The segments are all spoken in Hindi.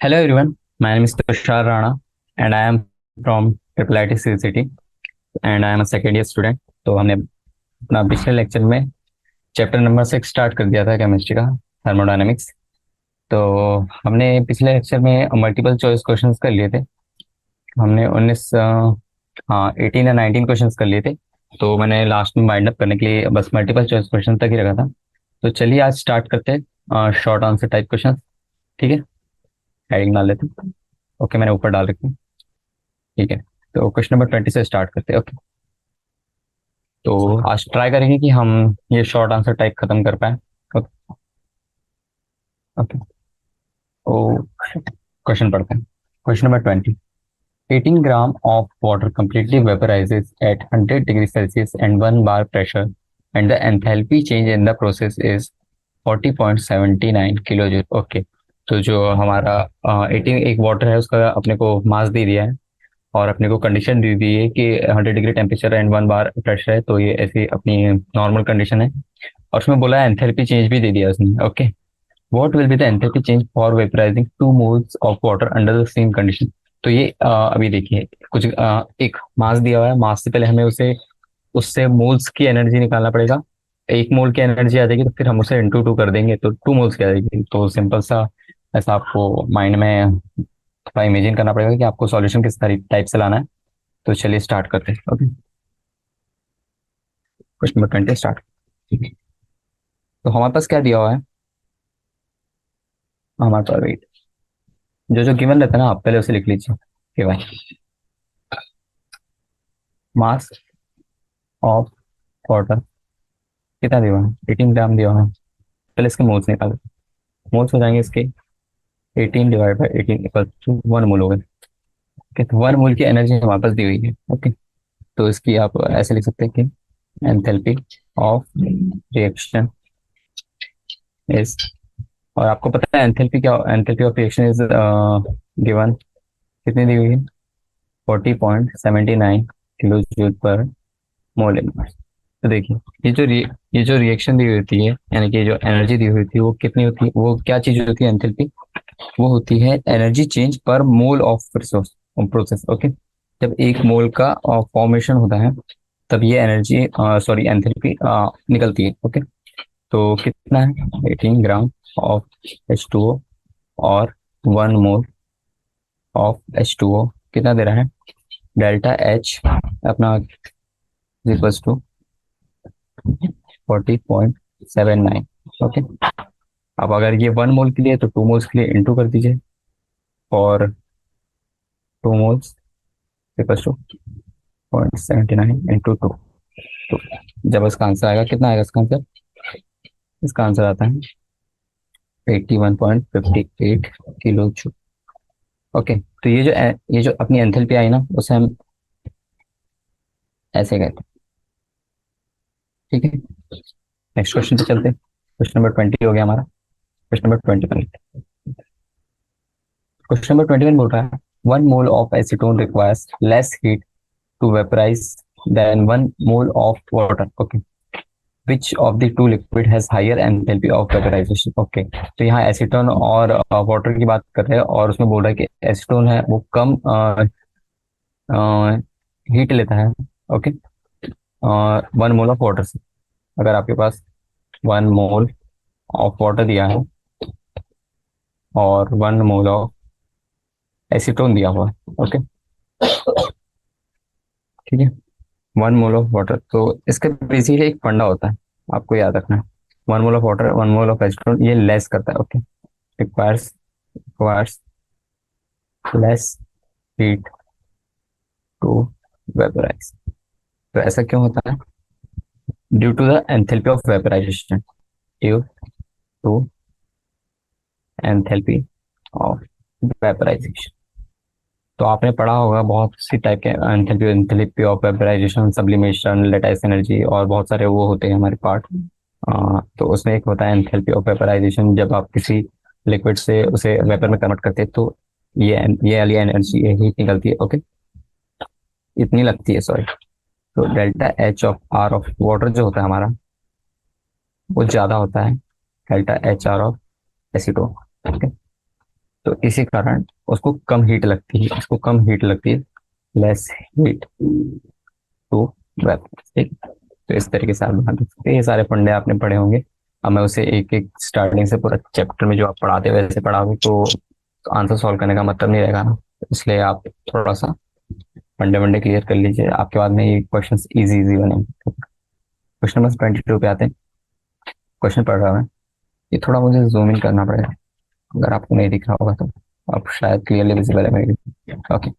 Hello everyone, my name is Tushar Rana and I am from Triple IT City and I am a second year student. तो हमने अपना पिछले लेक्चर में चैप्टर नंबर 6 स्टार्ट कर दिया था केमिस्ट्री का, थर्मोडायनेमिक्स। तो हमने पिछले लेक्चर में मल्टीपल चॉइस क्वेश्चंस कर लिए थे। हमने 19 हाँ 18 या 19 क्वेश्चंस कर लिए थे। तो मैंने लास्ट में वाइंड अप करने के लिए बस मल्टीपल चॉइस क्वेश्चन तक ही रखा था। तो चलिए आज स्टार्ट करते हैं शॉर्ट आंसर टाइप क्वेश्चन। ठीक है, हेडिंग डाल लेते हैं। ओके, मैंने ऊपर डाल रखी है। ठीक है, तो क्वेश्चन नंबर 20 से स्टार्ट करते हैं। ओके, तो आज ट्राई करेंगे कि हम ये शॉर्ट आंसर टाइप खत्म कर पाए। ओके ओके, तो क्वेश्चन पढ़ते हैं। Question number 20। 18 gram of water completely vaporizes at 100 degree Celsius and 1 bar pressure and the enthalpy change in the process is 40.79 kilo joule. Okay, तो जो हमारा 18 एक वाटर है उसका अपने को मास दे दिया है और अपने को कंडीशन दी दी है कि 100 degree temperature and 1 bar pressure है। तो ये ऐसी अपनी नॉर्मल कंडीशन है और उसमें बोला है एंथैल्पी चेंज भी दे दिया उसने। Okay, what will be the enthalpy change for वेपराइजिंग 2 moles of water under the same condition. तो ये अभी देखिए कुछ एक मास दिया हुआ है। मास से पहले हमें उसे उससे मोल्स की एनर्जी निकालना पड़ेगा। 1 मोल की एनर्जी आ जाएगी तो फिर हम उसे इंटू 2 कर देंगे तो 2 मोल्स की आ जाएगी। तो सिंपल सा ऐसा आपको माइंड में थोड़ा इमेजिन करना पड़ेगा कि आपको सॉल्यूशन किस टाइप से लाना है। तो चलिए स्टार्ट करते हैं। Okay, question number 20 start. तो हमारे पास क्या दिया हुआ है? हमारे पास वेट जो जो गिवन रहता है ना, आप पहले उसे लिख लीजिए कि भाई मास ऑफ वाटर कितना दिया हुआ है? 18 ग्राम दिया हुआ है। पहले इसके मोल्स निकालो। मोल्स हो जाएंगे इसके 18 डिवाइड बाई 18 इक्वल टू 1 मोल हो गए। ओके, तो 1 मोल की एनर्जी हमारे पास दी हुई है। ओके, तो इसकी आप ऐसे लिख सकते हैं कि एंथैल्पी ऑफ रिएक्शन इज, और आपको पता है एंथैल्पी क्या, enthalpy of reaction is given कितनी दी हुई है? 40.79 किलो जूल पर मोल इनवर्स। तो देखिए ये जो रिएक्शन दी हुई होती है, यानी कि जो एनर्जी दी हुई थी वो कितनी होती है, वो क्या चीज होती है एंथैल्पी? वो होती है एनर्जी चेंज पर mole of resource process. Okay, जब 1 मोल का फॉर्मेशन होता है तब ये एनर्जी सॉरी एंथैल्पी निकलती है। ओके, तो कितना है? 18 ग्राम ऑफ H2O और 1 मोल ऑफ H2O कितना दे रहा है? डेल्टा H अपना इक्वल्स टू 40.79। ओके, अब अगर ये 1 मोल के लिए तो 2 मोल्स के लिए इंटू कर दीजिए और 2 मोल्स इक्वल्स टू 0.79 इंटू 2। तो जब इसका आंसर आएगा, कितना आएगा इसका आंसर? इसका आंसर आता है 81.58 किलो जूल। ओके, तो ये जो अपनी एंथैल्पी आई ना उसे हम ऐसे कहते हैं। ठीक है, नेक्स्ट क्वेश्चन पे चलते हैं। क्वेश्चन नंबर 20 हो गया हमारा। Question number 21। क्वेश्चन नंबर 21 बोल रहा है 1 mole of acetone requires less heat to vaporise than 1 mole of water. Okay, which of the two liquid has higher enthalpy of vaporisation. Okay, तो यहाँ एसीटोन और वाटर की बात कर रहे हैं और उसमें बोल रहा है कि एसीटोन है वो कम हीट लेता है। ओके, 1 मोल ऑफ वाटर से, अगर आपके पास 1 मोल ऑफ वाटर दिया है और 1 मोल ऑफ एसीटोन दिया हुआ है। ओके, ठीक है, 1 मोल ऑफ वाटर। तो इसका बेसिकली एक फंडा होता है, आपको याद रखना है। 1 mole of water 1 mole of acetone ये लेस करता है। Okay, requires less heat to vaporise. तो ऐसा क्यों होता है? Due to the enthalpy of vaporisation, due to enthalpy of vaporisation. तो आपने पढ़ा होगा बहुत सी टाइप के enthalpy, enthalpy of vaporisation, sublimation, lattice energy और बहुत सारे वो होते हैं हमारे पार्ट। तो उसमें एक होता है एंथैल्पी ऑफ वेपराइजेशन, जब आप किसी लिक्विड से उसे वेपर में कन्वर्ट करते हैं तो ये वाली एनर्जी हीट निकलती है। ओके, इतनी लगती है सॉरी। तो delta H of R of water जो होता है हमारा वो ज्यादा होता है delta H R of acetone. Okay, तो इसी कारण उसको कम हीट लगती है, इसको कम हीट लगती है, लेस हीट टू वेपर, ठीक। तो इस तरीके से आप बना सकते हैं। ये सारे फंडे आपने पढ़े होंगे। अब मैं उसे एक एक स्टार्टिंग से पूरा चैप्टर में जो आप पढ़ाते हो वैसे पढ़ाओगे तो आंसर सॉल्व करने का मतलब नहीं रहेगा ना। इसलिए आप थोड़ा सा फंडे वंडे क्लियर कर लीजिए, आपके बाद में ये क्वेश्चन इजी इजी बनेंगे। क्वेश्चन नंबर 22 पे आते हैं। क्वेश्चन पढ़ रहा हूँ मैं। ये थोड़ा मुझे जूम इन करना पड़ेगा, अगर आपको नहीं दिख रहा होगा तो आप शायद क्लियरली विजिबल है मेरी। Okay.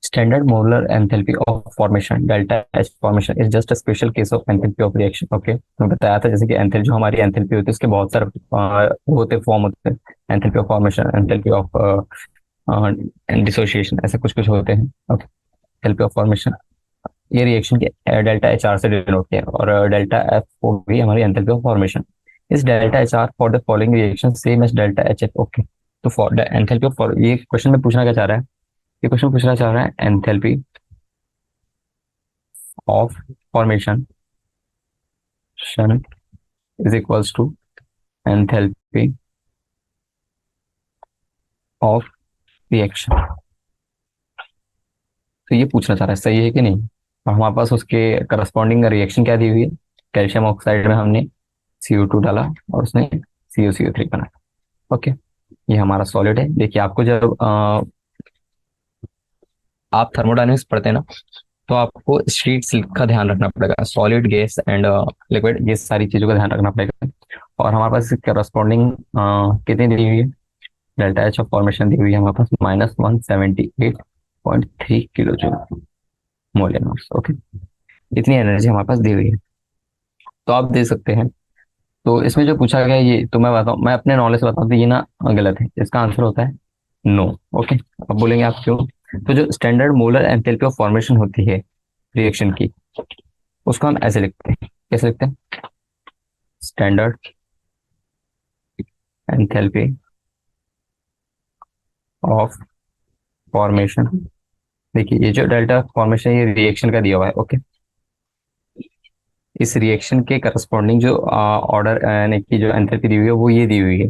Standard molar enthalpy of formation delta H formation is just a special case of enthalpy of reaction. Okay, मैं बताया था जैसे कि एंथैल्पी जो हमारी एंथैल्पी होती है उसके बहुत सारे होते फॉर्म होते हैं। Enthalpy of formation, enthalpy of dissociation, ऐसे कुछ कुछ होते हैं। ओके। एंथैल्पी ऑफ फॉर्मेशन ये रिएक्शन के डेल्टा एच आर से डिनोट किया है, और डेल्टा एफ को भी हमारी एंथैल्पी ऑफ फॉर्मेशन। इस delta H R for the following reaction same as delta H F. Okay. तो फॉर एंथैल्पी ऑफ ये क्वेश्चन में पूछना क्या चाह रहा है, ये क्वेश्चन पूछना चाह रहा है enthalpy of formation is equals to enthalpy of reaction. तो ये पूछना चाह रहा है सही है कि नहीं। और हमारे पास उसके करस्पॉन्डिंग रिएक्शन क्या दी हुई है, कैल्शियम ऑक्साइड में हमने CO2 डाला और उसने CuCO3 बनाया। ओके। ये हमारा सॉलिड है। देखिए आपको जब आप थर्मोडायनेमिक्स पढ़ते हैं ना, तो आपको स्ट्रीट्स का ध्यान रखना पड़ेगा, सॉलिड गैस एंड लिक्विड, ये सारी चीजों का ध्यान रखना पड़ेगा। और हमारे पास करस्पॉन्डिंग कितनी दी हुई है, डेल्टा एच ऑफ फॉर्मेशन दी हुई है हमारे पास -178.3 kilo joule mole inverse. Okay. इतनी एनर्जी हमारे पास दी हुई है। तो आप दे सकते हैं, तो इसमें जो पूछा गया है ये तो मैं बताऊँ, मैं अपने नॉलेज से बताऊँ तो ये ना गलत है, इसका आंसर होता है नो। ओके। अब बोलेंगे आप क्यों। तो जो standard molar enthalpy of formation होती है रिएक्शन की, उसको हम ऐसे लिखते हैं, कैसे लिखते हैं, स्टैंडर्ड एंथैल्पी ऑफ फॉर्मेशन। देखिए ये जो डेल्टा फॉर्मेशन ये रिएक्शन का दिया हुआ है। ओके। इस रिएक्शन के करस्पॉन्डिंग जो ऑर्डर यानी कि जो एंथैल्पी दी हुई है वो ये दी हुई है।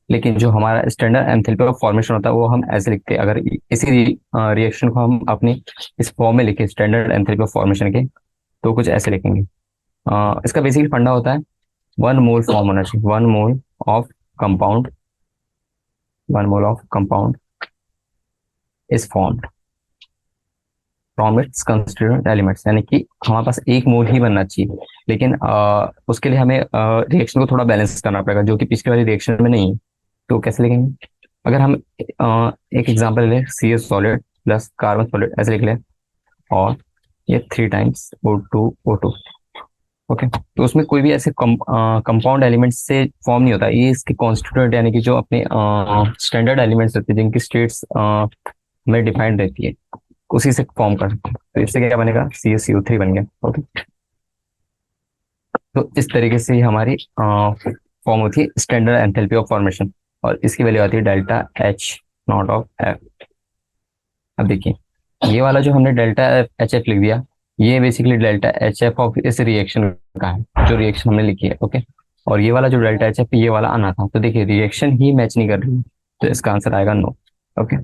लेकिन जो हमारा स्टैंडर्ड एंथैल्पी ऑफ फॉर्मेशन होता है वो हम ऐसे लिखते हैं। अगर इसी रिएक्शन को हम अपनी इस फॉर्म में लिखे स्टैंडर्ड एंथैल्पी ऑफ फॉर्मेशन के, तो कुछ ऐसे लिखेंगे। इसका बेसिकली फंडा होता है 1 मोल फॉर्म होना चाहिए, 1 mole of compound, 1 mole of compound is formed from its constituent elements, यानी कि हमारे पास 1 मोल ही बनना चाहिए। लेकिन उसके लिए हमें रिएक्शन को थोड़ा बैलेंस करना पड़ेगा, जो कि पिछले वाली रिएक्शन में नहीं है। तो कैसे लिखेंगे, अगर हम एक एग्जांपल ले, CS solid plus carbon solid ऐसे लिख ले, और ये 3 टाइम्स O2O2। ओके। तो उसमें कोई भी ऐसे कंपाउंड एलिमेंट्स से फॉर्म नहीं होता, ये इसके कॉन्स्टिट्यूएंट यानी कि जो अपने स्टैंडर्ड एलिमेंट्स रहते हैं जिनकी स्टेट्स में डिफाइंड रहती है, उसी से फॉर्म कर सकते हैं। तो इससे क्या बनेगा, CaCO3 बन गया। ओके। तो इस तरीके से हमारी फॉर्म होती है स्टैंडर्ड एंथैल्पी ऑफ फॉर्मेशन, और इसकी वैल्यू आती है delta H nought of F. अब देखिए ये वाला जो हमने डेल्टा एच एफ लिख दिया, ये basically delta H F of इस रिएक्शन का है, जो रिएक्शन हमने लिखी है। ओके। और ये वाला जो डेल्टा एच एफ ये वाला आना था, तो देखिए रिएक्शन ही मैच नहीं कर रही है, तो इसका आंसर आएगा नो। ओके।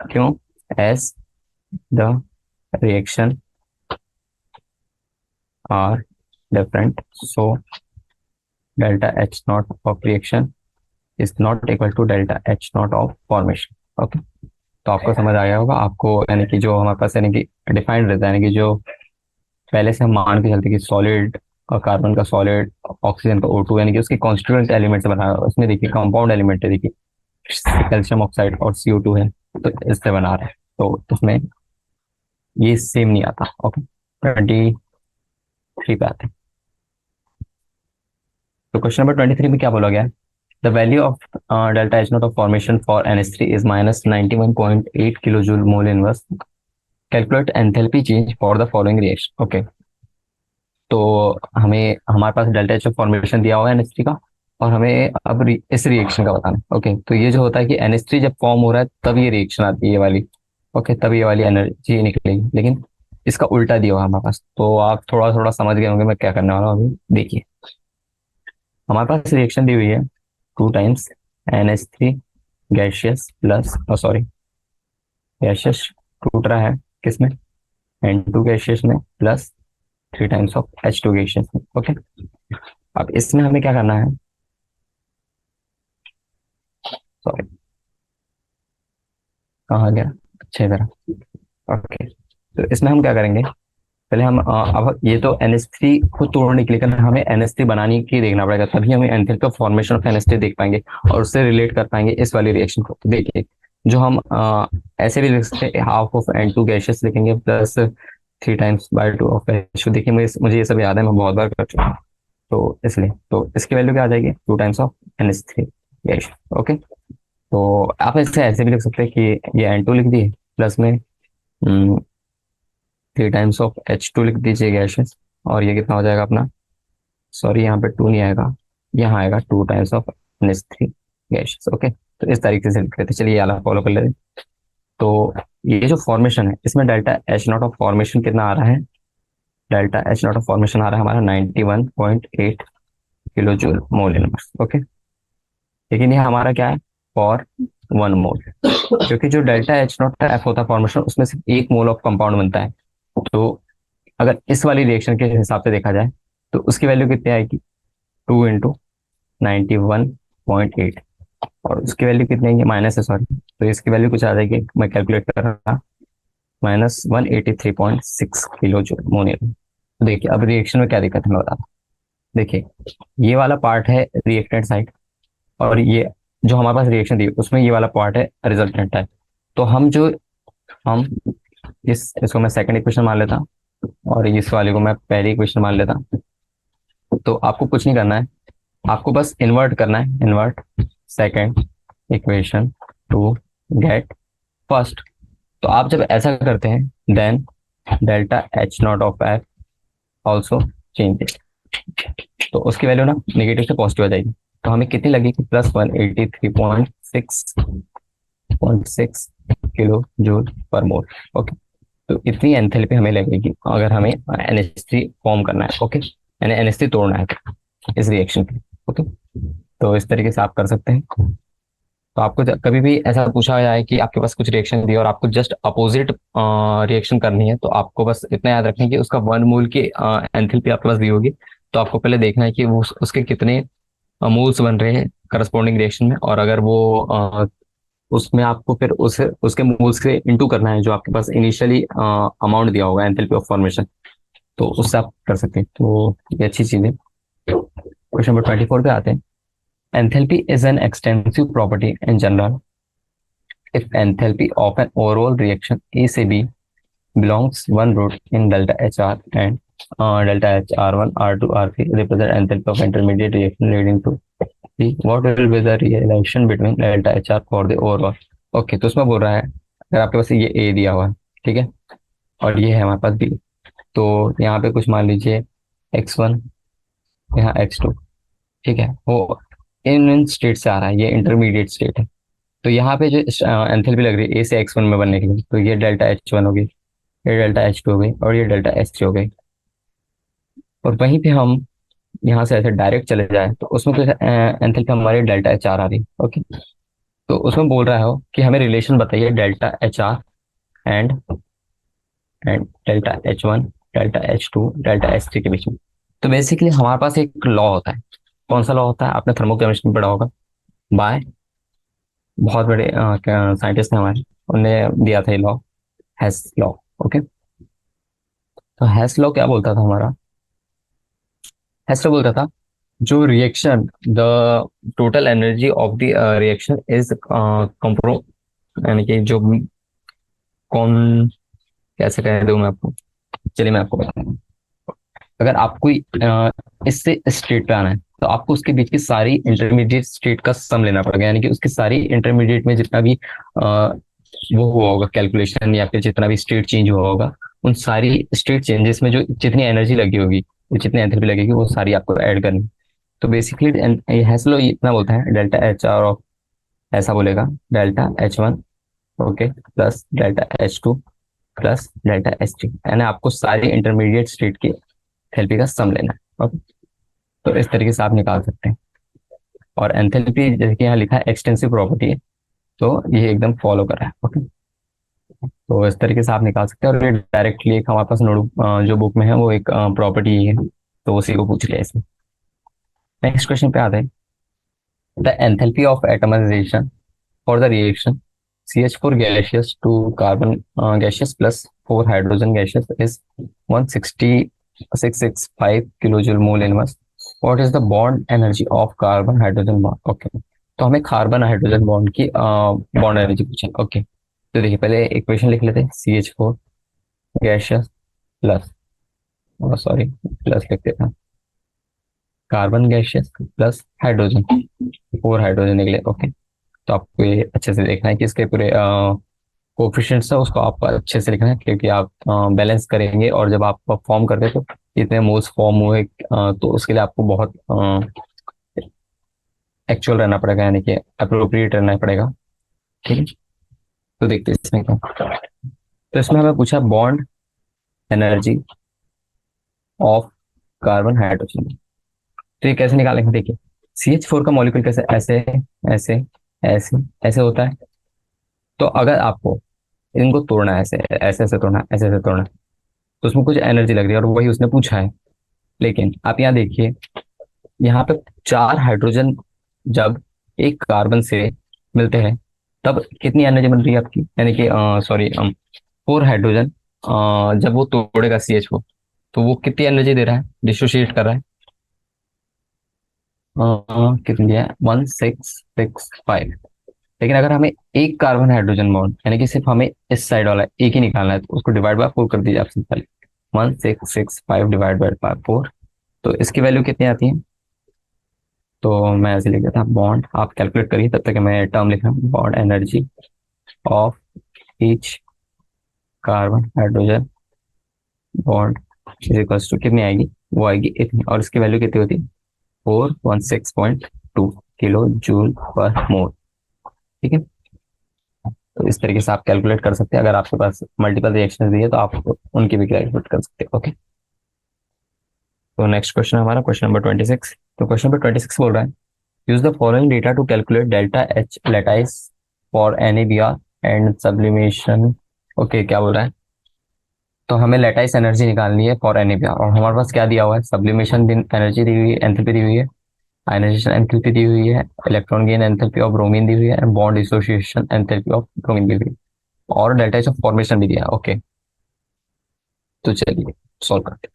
क्यों, as the reaction are different, so delta H nought of reaction is not equal to delta H nought of formation. Okay. तो आपको समझ आ गया होगा आपको, यानी कि जो हमारे पास यानी कि डिफाइंड रहता है, यानी कि जो पहले से हम मान के चलते कि सॉलिड और कार्बन का सॉलिड, ऑक्सीजन का O2, यानी कि उसके कॉन्स्टिट्यूएंट एलिमेंट से बना है। उसमें देखिए कंपाउंड एलिमेंट है, देखिए कैल्शियम ऑक्साइड और CO2 है, तो इससे बना रहा है, तो इसमें ये सेम नहीं आता। ओके। 23 पे आते हैं। तो क्वेश्चन नंबर 23 में क्या बोला गया है, the value of delta H nought of formation for NH3 is -91.8 kilo joule mole inverse, calculate enthalpy change for the following reaction. Okay. तो हमें हमारे पास डेल्टा एच फॉर्मेशन दिया हुआ है NH3 का, और हमें अब इस रिएक्शन का बताना है। ओके। तो ये जो होता है कि NH3 जब फॉर्म हो रहा है तब ये रिएक्शन आती है, ये वाली। ओके। तब ये वाली एनर्जी निकलेगी, लेकिन इसका उल्टा दिया हुआ है हमारे पास। तो आप थोड़ा थोड़ा समझ गए होंगे मैं क्या करने वाला हूँ अभी। देखिए हमारे पास रिएक्शन दी हुई है 2 times NH3 gaseous plus, sorry, gaseous टूट रहा है किसमें, N2 गैशियस में plus 3 times of H2 gaseous में। ओके, अब इसमें हमें क्या करना है, सॉरी कहाँ गया, अच्छे तरह। ओके, तो इसमें हम क्या करेंगे, पहले हम अब ये तो NH3 को तोड़ने के लिए करना है, हमें NH3 बनाने की देखना पड़ेगा, तभी हमें एंथैल्पी का फॉर्मेशन ऑफ NH3 देख पाएंगे और उससे रिलेट कर पाएंगे इस वाली रिएक्शन को। देखिए, जो हम ऐसे भी लिख सकते हैं, हाफ ऑफ N2 गैसेस लिखेंगे प्लस 3 टाइम्स/2 ऑफ H2। देखिए मुझे ये सब याद है, मैं बहुत बार कर चुका हूँ, तो इसलिए तो इसकी वैल्यू क्या आ जाएगी, 2 times of NH3 gas. Okay, तो आप इसे ऐसे भी लिख सकते हैं कि ये N2 लिख दिए प्लस में 3 टाइम्स ऑफ H2 लिख दीजिए गैसेस, और ये कितना हो जाएगा अपना, सॉरी यहाँ पे 2 नहीं आएगा, यहाँ आएगा 2 times of NH3 gases. Okay, तो इस तरीके से लिख लेते, चलिए ये वाला फॉलो कर लेते। तो ये जो फॉर्मेशन है, इसमें डेल्टा H0 ऑफ फॉर्मेशन कितना आ रहा है, डेल्टा H0 ऑफ फॉर्मेशन आ रहा है हमारा 91.8 kilo joule mole inverse. Okay, लेकिन ये हमारा क्या है, फॉर 1 मोल, क्योंकि जो डेल्टा H0 का F होता है फॉर्मेशन, उसमें सिर्फ 1 मोल ऑफ कंपाउंड बनता है। तो अगर इस वाली रिएक्शन के हिसाब से देखा जाए तो उसकी वैल्यू कितनी आएगी, 2 × 91.8, और उसकी वैल्यू कितनी आएगी, माइनस है सॉरी, तो इसकी वैल्यू कुछ आ जाएगी, मैं कैलकुलेट कर रहा था, -183.6 किलो जूल मोल। तो देखिए अब रिएक्शन में क्या दिक्कत है मैं बताता हूँ। देखिए, ये वाला पार्ट है रिएक्टेंट साइड, और ये जो हमारे पास रिएक्शन दी उसमें ये वाला पार्ट है रिजल्टेंट है। तो हम इसको मैं सेकंड इक्वेशन मान लेता, और इस वाले को मैं पहली इक्वेशन मान लेता। तो आपको कुछ नहीं करना है, आपको बस इन्वर्ट करना है, invert second equation to get first. तो आप जब ऐसा करते हैं, then delta H0 of F also changes, तो उसकी वैल्यू ना नेगेटिव से पॉजिटिव आ जाएगी। तो हमें कितनी लगेगी, +183.6 किलो जूल पर मोल। ओके, तो इतनी एंथैल्पी हमें लगेगी अगर हमें NH3 फॉर्म करना है। ओके, यानी NH3 तोड़ना है इस रिएक्शन के। ओके, तो इस तरीके से आप कर सकते हैं। तो आपको कभी भी ऐसा पूछा जाए कि आपके पास कुछ रिएक्शन दी और आपको जस्ट अपोजिट रिएक्शन करनी है, तो आपको बस इतना याद रखना है कि उसका 1 मोल की एंथैल्पी आपके पास दी होगी, तो आपको पहले देखना है कि वो उसके कितने मोल्स बन रहे हैं करस्पॉन्डिंग रिएक्शन में, और अगर वो उसमें आपको फिर उसके मोल्स से इनटू करना है जो आपके पास इनिशियली अमाउंट दिया होगा एंथैल्पी ऑफ फॉर्मेशन, तो उससे आप कर सकते हैं। तो ये अच्छी चीज है। क्वेश्चन नंबर 24 पे आते हैं। Enthalpy is an extensive property in general if enthalpy of an overall reaction A से B belongs one root in delta HR and delta H R1 R2 R3 represent enthalpy of intermediate reaction leading to B, what will be the relation between delta HR for the overall। Okay, तो उसमें बोल रहा है अगर आपके पास ये A दिया हुआ है, ठीक है, और ये है हमारे पास B, तो यहाँ पे कुछ मान लीजिए X1, यहाँ X2, ठीक है, वो इन स्टेट से आ रहा है, ये इंटरमीडिएट स्टेट है। तो यहाँ पे जो एंथैल्पी लग रही है A से X1 में बनने के लिए, तो ये डेल्टा H1 हो गई, ये डेल्टा H2 हो गई, और ये डेल्टा H3 हो गई। और वहीं पे हम यहाँ से ऐसे डायरेक्ट चले जाए तो उसमें कुछ एंथैल्पी हमारी डेल्टा HR आ रही है। ओके, तो उसमें बोल रहा हो कि हमें रिलेशन बताइए delta HR and and delta H1, delta H2, delta H3 के बीच में। तो बेसिकली हमारे पास एक लॉ होता है, कौन सा लॉ होता है, आपने थर्मोकेमिस्ट्री में पढ़ा होगा, बाय बहुत बड़े साइंटिस्ट हैं हमारे, उन्होंने दिया था ये लॉ, हेस लॉ। ओके, तो हेस लॉ क्या बोलता था हमारा, हेस लॉ बोलता था जो reaction the total energy of the reaction is कंप्रो, यानी कि जो कौन, कैसे कह दूं मैं आपको, चलिए मैं आपको बताऊंगा। अगर आपको इससे स्टेट पे आना है तो आपको उसके बीच की सारी इंटरमीडिएट स्टेट का सम लेना पड़ेगा, यानी कि उसकी सारी इंटरमीडिएट में जितना भी वो हुआ होगा कैलकुलेशन, या फिर जितना भी स्टेट चेंज हुआ होगा, उन सारी स्टेट चेंजेस में जो जितनी एनर्जी लगी होगी, जितनी एंथैल्पी लगेगी, वो सारी आपको ऐड करनी। तो बेसिकली हेसलो इतना बोलता है डेल्टा HR ऑफ, ऐसा बोलेगा delta H1 okay plus delta H2 plus delta H3, यानी आपको सारी इंटरमीडिएट स्टेट की एंथैल्पी का सम लेना है। ओके, तो इस तरीके से आप निकाल सकते हैं। और एंथैल्पी जैसे कि यहाँ लिखा है एक्सटेंसिव प्रॉपर्टी है, तो ये एकदम फॉलो कर रहा है। ओके, तो इस तरीके से आप निकाल सकते हैं। और ये डायरेक्टली एक हमारे पास नोट जो बुक में है वो एक प्रॉपर्टी है, तो उसी को पूछ लिया इसमें। नेक्स्ट क्वेश्चन पे आते हैं। The enthalpy of atomisation for the reaction CH4 gaseous to carbon gaseous plus 4 hydrogen gaseous is 16665 kilojoule mole inverse. What is the bond energy of carbon hydrogen bond? Okay, तो हमें कार्बन हाइड्रोजन बॉन्ड की बॉन्ड एनर्जी पूछा। ओके, तो देखिए पहले इक्वेशन लिख लेते हैं। CH4 gaseous plus, sorry plus लिख देते हैं, carbon gaseous plus hydrogen, 4 hydrogen निकले। ओके, तो आपको ये अच्छे से देखना है कि इसके पूरे कोफिशिएंट्स है उसको आपको अच्छे से लिखना है, क्योंकि आप बैलेंस करेंगे और जब आप फॉर्म करते हैं तो इतने मोल्स फॉर्म हुए, तो उसके लिए आपको बहुत एक्चुअल रहना पड़ेगा, यानी कि अप्रोप्रिएट रहना पड़ेगा। ठीक है, तो देखते हैं इसमें क्या। तो इसमें हमें पूछा bond energy of carbon hydrogen. तो ये कैसे निकालेंगे, देखिए CH4 का मॉलिक्यूल कैसे ऐसे ऐसे ऐसे ऐसे होता है। तो अगर आपको इनको तोड़ना है, ऐसे ऐसे ऐसे तोड़ना है, ऐसे ऐसे तोड़ना है, तो उसमें कुछ एनर्जी लग रही है और वही उसने पूछा है। लेकिन आप यहाँ देखिए, यहाँ पे 4 हाइड्रोजन जब एक कार्बन से मिलते हैं तब कितनी एनर्जी बन रही है आपकी, यानी कि सॉरी 4 हाइड्रोजन जब वो तोड़ेगा CH4, तो वो कितनी एनर्जी दे रहा है, डिसोशिएट कर रहा है। कितनी है, 1665। लेकिन अगर हमें एक कार्बन हाइड्रोजन बॉन्ड, यानी कि सिर्फ हमें इस साइड वाला एक ही निकालना है, तो उसको डिवाइड बाय 4 कर दीजिए आप सिंपल। 1665 डिवाइड बाय 4, तो इसकी वैल्यू कितनी आती है। तो मैं ऐसे लिख देता हूँ बॉन्ड, आप कैलकुलेट करिए तब तक मैं टर्म लिख रहा हूँ। Bond energy of each carbon hydrogen bond is equals to कितनी आएगी, वो आएगी इतनी, और इसकी वैल्यू कितनी होती है, 416.2 किलो जूल पर मोल। ठीक है, तो इस तरीके से आप कैलकुलेट कर सकते हैं। अगर आपके पास मल्टीपल रिएक्शन दिए तो आप उनकी भी कैलकुलेट कर सकते हैं। ओके, तो नेक्स्ट क्वेश्चन हमारा क्वेश्चन नंबर 26। तो क्वेश्चन नंबर 26 बोल रहा है, use the following data to calculate delta H lattice for NABR and sublimation. Okay, क्या बोल रहा है, तो हमें लेटाइस एनर्जी निकालनी है फॉर NABR, और हमारे पास क्या दिया हुआ है, सब्लिमेशन एनर्जी दी हुई है, एंथैल्पी दी हुई है, आयनाइजेशन एंथैल्पी दी हुई है, electron gain enthalpy of bromine दी हुई है, and bond dissociation enthalpy of bromine दी हुई है, और डेल्टा एच ऑफ फॉर्मेशन भी दिया है। ओके, तो चलिए सॉल्व करते हैं।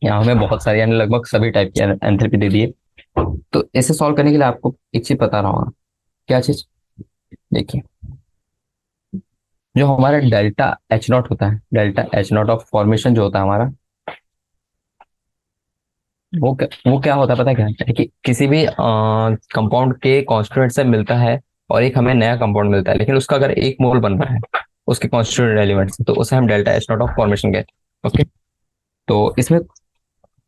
यहाँ हमें बहुत सारी, यानी लगभग सभी टाइप की एंथैल्पी दे दी है। तो इसे सॉल्व करने के लिए आपको एक चीज पता रहा होगा, क्या चीज, देखिए जो हमारा डेल्टा एच नॉट होता है, delta H nought of formation जो होता है हमारा, वो क्या होता है पता है, क्या है कि किसी भी कंपाउंड के कॉन्स्टिट्यूएंट से मिलता है और एक हमें नया कंपाउंड मिलता है, लेकिन उसका अगर एक मोल बन रहा है उसके कॉन्स्टिट्यूएंट एलिमेंट से, तो उसे हम delta H nought of formation कहते हैं। ओके, तो इसमें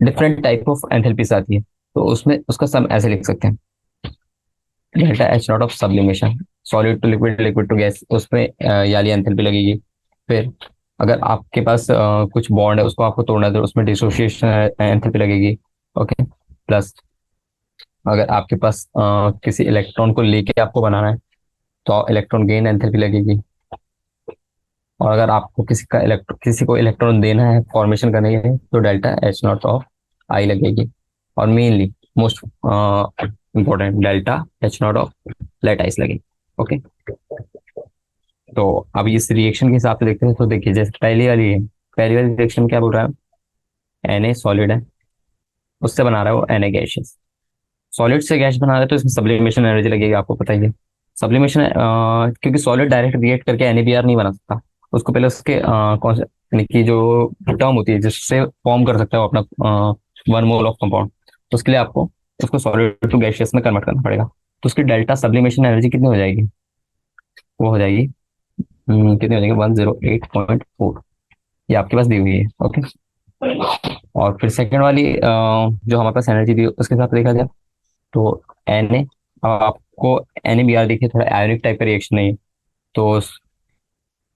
डिफरेंट टाइप ऑफ एंथैल्पीज आती है, तो उसमें उसका सम ऐसे लिख सकते हैं, delta H nought of sublimation, solid to liquid, liquid to gas, उसमें ये वाली एंथैल्पी लगेगी। फिर अगर आपके पास कुछ बॉन्ड है उसको आपको तोड़ना है तो उसमें डिसोसिएशन एंथैल्पी लगेगी। ओके, प्लस अगर आपके पास किसी इलेक्ट्रॉन को लेके आपको बनाना है तो इलेक्ट्रॉन गेन एंथैल्पी लगेगी। और अगर आपको किसी को इलेक्ट्रॉन देना है फॉर्मेशन करने के लिए तो डेल्टा एच नॉट ऑफ आई लगेगी। और mainly most important, delta H nought of lattice लगेगी। ओके, तो अब इस रिएक्शन के हिसाब से देखते हैं। तो देखिए जैसे पहली वाली है, पहली वाली रिएक्शन क्या बोल रहा है, Na सॉलिड है, उससे बना रहा है वो Na गैसेस। सॉलिड से गैस बना रहा है तो इसमें सब्लिमेशन एनर्जी लगेगी, आपको पता ही है। सब्लिमेशन क्योंकि सॉलिड डायरेक्ट रिएक्ट करके NABR नहीं बना सकता, उसको पहले उसके कौन से, यानी कि जो टर्म होती है जिससे फॉर्म कर सकता है वो अपना 1 मोल ऑफ कंपाउंड, तो उसके लिए आपको उसको सॉलिड टू गैसियस में कन्वर्ट करना पड़ेगा। तो उसकी डेल्टा सब्लिमेशन एनर्जी कितनी हो जाएगी, वो हो जाएगी कितनी हो जाएगी, 108.4, ये आपके पास दी हुई है। ओके, और फिर सेकेंड वाली जो हमारे पास एनर्जी दी उसके साथ देखा जाए तो Na, अब आपको NABR देखिए थोड़ा आयोनिक टाइप का रिएक्शन है ये, तो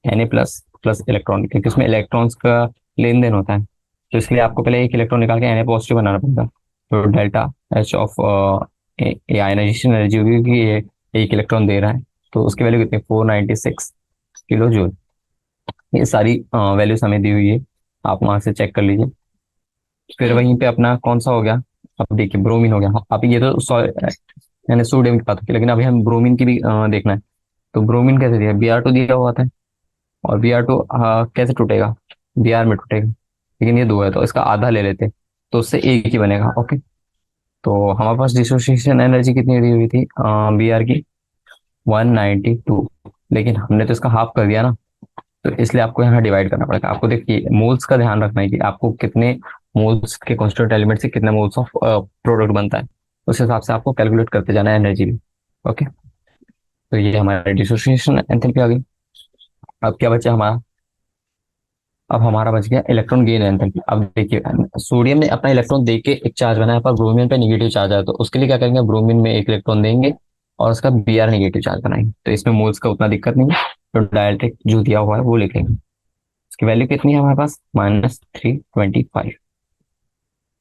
Na प्लस प्लस इलेक्ट्रॉन, क्योंकि उसमें इलेक्ट्रॉन्स का लेन देन होता है, तो इसलिए आपको पहले एक इलेक्ट्रॉन निकाल के Na पॉजिटिव बनाना पड़ेगा। तो delta H of ionisation energy होगी कि ये एक इलेक्ट्रॉन दे रहा है, तो उसकी वैल्यू कितनी, 496 किलो जूल। ये सारी वैल्यूज हमें दी हुई है, आप वहां से चेक कर लीजिए। फिर वहीं पे अपना कौन सा हो गया, अब देखिए ब्रोमीन हो गया। अब ये तो यानी सोडियम की बात होती है, लेकिन अभी हम ब्रोमीन की भी देखना है। तो ब्रोमीन कैसे दिया, Br2 दिया हुआ था, और Br2 कैसे टूटेगा, Br में टूटेगा, लेकिन ये दो है तो इसका आधा ले लेते, तो उससे एक ही बनेगा। ओके, तो हमारे पास डिसोसिएशन एनर्जी कितनी दी हुई थी Br की, 192, लेकिन हमने तो इसका हाफ कर दिया ना, तो इसलिए आपको यहाँ डिवाइड करना पड़ेगा। आपको देखिए मोल्स का ध्यान रखना है कि आपको कितने मोल्स के कॉन्स्टिट्यूएंट एलिमेंट से कितने मोल्स ऑफ प्रोडक्ट बनता है, उस हिसाब से आपको कैलकुलेट करते जाना है एनर्जी भी। ओके, तो ये हमारा डिसोसिएशन एंथैल्पी आ गई। अब क्या बचा हमारा, अब हमारा बच गया इलेक्ट्रॉन गेन एंथैल्पी। अब देखिए सोडियम ने अपना इलेक्ट्रॉन दे के एक चार्ज बनाया, पर ब्रोमीन पे निगेटिव चार्ज आया, तो उसके लिए क्या करेंगे, ब्रोमीन में एक इलेक्ट्रॉन देंगे और उसका Br निगेटिव चार्ज बनाएंगे, तो इसमें मोल्स का उतना दिक्कत नहीं है, तो डायरेक्ट जो दिया हुआ है वो लिख लेंगे। इसकी वैल्यू कितनी है हमारे पास, -325।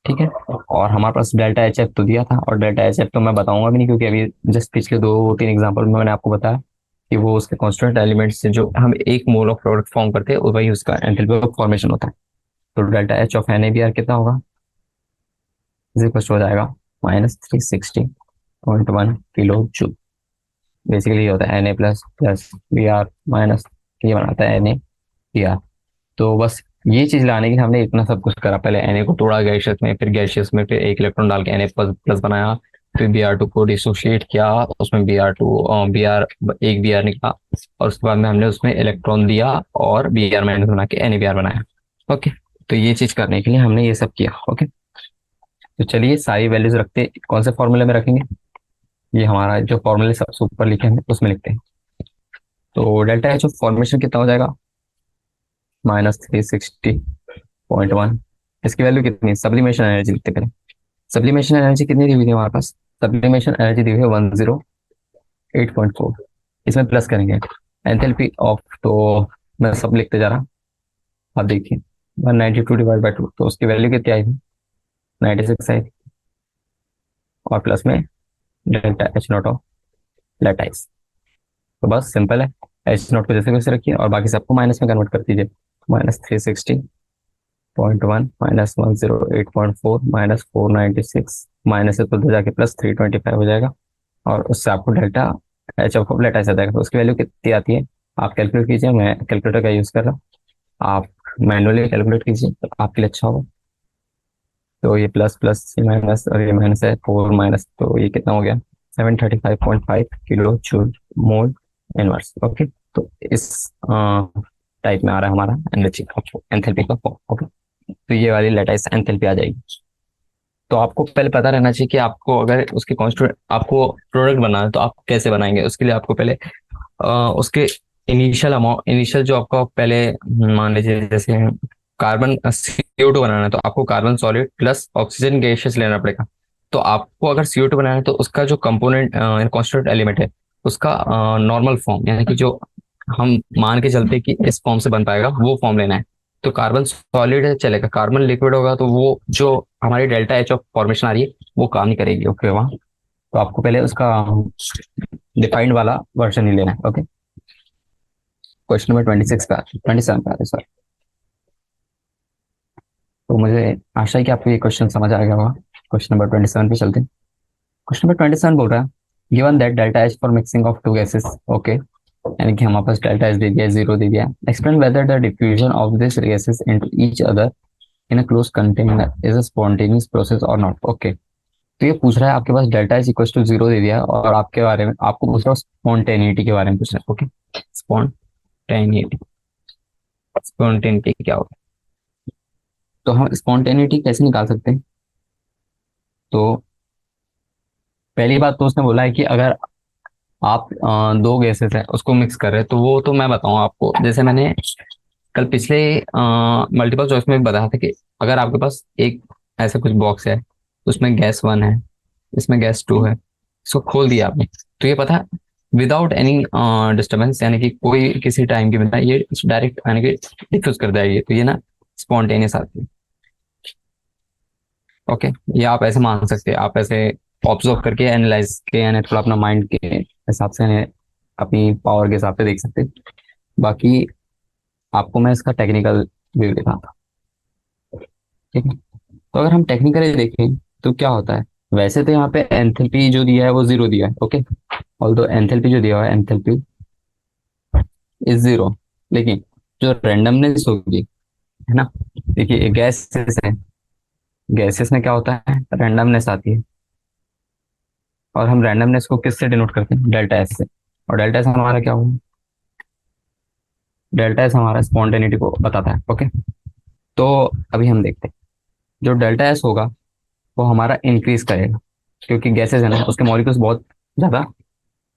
ठीक है, और हमारे पास डेल्टा एच एफ तो दिया था, और डेल्टा एच एफ तो मैं बताऊंगा भी नहीं, क्योंकि अभी जस्ट पिछले 2-3 एग्जाम्पल में मैंने आपको बताया कि वो उसके कॉन्स्टेंट एलिमेंट से जो हम एक मोल ऑफ प्रोडक्ट फॉर्म करते हैं वही उसका एंथैल्पी ऑफ फॉर्मेशन होता है। तो डेल्टा एच ऑफ NaBr कितना होगा, इज इक्वल हो जाएगा -360.1 किलो जूल। बेसिकली ये होता है Na plus plus Br minus, ये बनाता है NaBr। तो बस ये चीज लाने के लिए हमने इतना सब कुछ करा, पहले Na को तोड़ा गैसियस में, फिर गैसियस में फिर एक इलेक्ट्रॉन डाल के Na प्लस बनाया, फिर Br2 को डिसोशिएट किया, उसमें एक Br निकला, और उसके बाद में हमने उसमें इलेक्ट्रॉन दिया और Br माइनस बना के NaBr बनाया। ओके, तो ये चीज करने के लिए हमने ये सब किया। ओके, तो चलिए सारी वैल्यूज रखते कौन से फॉर्मूले में रखेंगे, ये हमारा जो फॉर्मूले सबसे ऊपर लिखे हैं उसमें लिखते हैं। तो डेल्टा एच ऑफ फॉर्मेशन कितना हो जाएगा, -360.1। इसकी वैल्यू कितनी, सब्लिमेशन एनर्जी लिखते पहले। सब्लिमेशन एनर्जी कितनी दी हुई थी हमारे पास, सब्लिमेशन एनर्जी दी हुई है 108.4। इसमें प्लस करेंगे एंथैल्पी ऑफ, तो मैं सब लिखते जा रहा, आप देखिए 192 डिवाइड बाई 2, तो उसकी वैल्यू कितनी आई थी, 96 आई, और प्लस में डेल्टा एच नॉट ऑफ लैटाइस। तो बस सिंपल है, एच नॉट को जैसे वैसे रखिए और बाकी सबको माइनस में कन्वर्ट कर दीजिए। -360.1 -108.4 -496, माइनस से तो जाके +325 हो जाएगा, और उससे आपको डेल्टा एच ऑफ लैटाइस आ जाएगा। तो उसकी वैल्यू कितनी आती है आप कैलकुलेट कीजिए, मैं कैलकुलेटर का यूज़ कर रहा हूँ, आप मैनुअली कैलकुलेट कीजिए तो आपके लिए अच्छा होगा। तो ये प्लस प्लस माइनस, और ये माइनस है 4 माइनस, तो ये कितना हो गया, 735.5 kilo joule mole inverse. Okay, तो इस टाइप में आ रहा है हमारा एनर्जी एंथैल्पी का फॉर्म। ओके, तो ये वाली लेटाइस एंथैल्पी आ जाएगी। तो आपको पहले पता रहना चाहिए कि आपको अगर उसके कॉन्स्टिट्यूएंट आपको प्रोडक्ट बनाना है तो आप कैसे बनाएंगे। उसके लिए आपको पहले उसके इनिशियल जो आपका पहले मान लीजिए जैसे कार्बन CO2 बनाना है, तो आपको carbon solid plus oxygen gases लेना पड़ेगा। तो आपको अगर CO2 बनाना है तो उसका जो कंपोनेंट कॉन्स्टिट्यूएंट एलिमेंट है उसका नॉर्मल फॉर्म, यानी कि जो हम मान के चलते कि इस फॉर्म से बन पाएगा वो फॉर्म लेना है। तो कार्बन सॉलिड है चलेगा, कार्बन लिक्विड होगा तो वो जो हमारी डेल्टा एच ऑफ फॉर्मेशन आ रही है वो काम नहीं करेगी। ओके, वहाँ तो आपको पहले उसका डिफाइंड वाला वर्जन ही लेना है। ओके, क्वेश्चन नंबर 26 पे 27 पे आते हैं सर। तो मुझे आशा है कि आपको ये क्वेश्चन समझ आ गया होगा। क्वेश्चन नंबर 27 पे चलते हैं। क्वेश्चन नंबर 27 बोल रहा है, given that delta H for mixing of two gases. Okay, यानी कि हमारे पास डेल्टा एच दे दिया, जीरो दे दिया। Explain whether the diffusion of this gases into each other in a close container is a spontaneous process और नॉट। ओके, तो ये पूछ रहा है आपके पास delta H equal to zero दे दिया और आपके बारे में आपको पूछ रहा है स्पॉन्टेनिटी के बारे में पूछ रहा है। ओके, स्पॉन्टेनिटी, स्पॉन्टेनिटी क्या होता है, तो हम स्पॉन्टेनिटी कैसे निकाल सकते हैं। तो पहली बात तो उसने बोला है कि अगर आप दो गैसेस हैं उसको मिक्स कर रहे हैं, तो वो तो मैं बताऊं आपको, जैसे मैंने कल पिछले मल्टीपल चॉइस में भी बताया था कि अगर आपके पास एक ऐसा कुछ बॉक्स है, उसमें गैस 1 है, इसमें गैस 2 है, इसको खोल दिया आपने, तो ये पता विदाउट एनी डिस्टर्बेंस, यानी कि कोई किसी टाइम के बिना ये डायरेक्ट यानी कि डिफ्यूज कर जाएगी, तो ये ना स्पॉन्टेनियस आती है। ओके, ये आप ऐसे मान सकते हैं, आप ऐसे ऑब्जर्व करके एनालाइज के यानी थोड़ा अपना माइंड के हिसाब से अपनी पावर के हिसाब से देख सकते हैं। बाकी आपको मैं इसका टेक्निकल व्यू दिखाता हूँ, ठीक है। तो अगर हम टेक्निकली देखें तो क्या होता है, वैसे तो यहाँ पे एंथैल्पी जो दिया है वो जीरो दिया है, ओके। ऑल्दो एंथैल्पी जो दिया हुआ है, एंथैल्पी इज जीरो, लेकिन जो रेंडमनेस होगी, है ना, देखिए गैसेस है, गैसेस में क्या होता है, रैंडमनेस आती है। और हम रैंडमनेस को किससे डिनोट करते हैं, डेल्टा एस से। और डेल्टा एस हमारा क्या हुआ, डेल्टा एस हमारा स्पॉन्टेनिटी को बताता है, ओके। तो अभी हम देखते हैं, जो डेल्टा एस होगा वो हमारा इंक्रीज करेगा, क्योंकि गैसेस है ना, उसके मॉलिक्यूल्स बहुत ज्यादा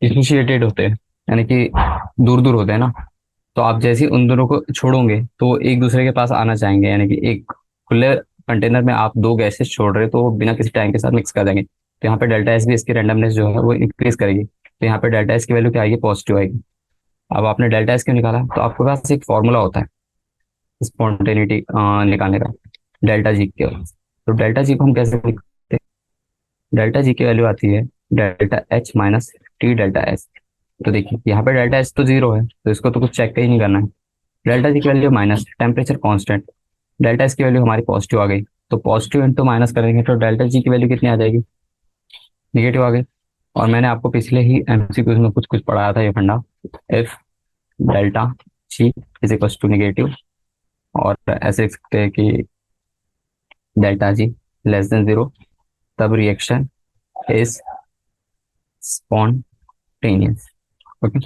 डिफरेंशिएटेड होते हैं, यानी कि दूर दूर होते हैं ना। तो आप जैसे ही उन दोनों को छोड़ोगे तो वो एक दूसरे के पास आना चाहेंगे, यानी कि एक खुले कंटेनर में आप दो गैसेस छोड़ रहे हो तो वो बिना किसी टाइम के साथ मिक्स कर देंगे। तो यहाँ पे डेल्टा एस भी इसकी रेंडमनेस जो है वो इंक्रीज करेगी, तो यहाँ पे डेल्टा एस की वैल्यू क्या आएगी, पॉजिटिव आएगी। अब आपने डेल्टा एस क्यों निकाला, तो आपके पास एक फॉर्मूला होता है स्पॉन्टेनिटी निकालने का, डेल्टा जी के। तो डेल्टा जी को हम कैसे लिखते हैं, डेल्टा जी की वैल्यू आती है delta H minus T delta S. तो देखिए यहाँ पे डेल्टा एस तो जीरो है, तो इसको तो कुछ चेक ही नहीं करना है। डेल्टा जी की value minus temperature constant, delta S की वैल्यू हमारी पॉजिटिव आ गई, तो पॉजिटिव इंटू माइनस करेंगे तो डेल्टा जी की वैल्यू कितनी आ जाएगी, निगेटिव आ गई। और मैंने आपको पिछले ही एमसीक्यूज में कुछ कुछ पढ़ाया था ये फंडा, if delta G is equal to negative, और ऐसे लिख सकते हैं कि delta G less than zero, तब रिएक्शन इज स्पॉन्टेनियस, ओके।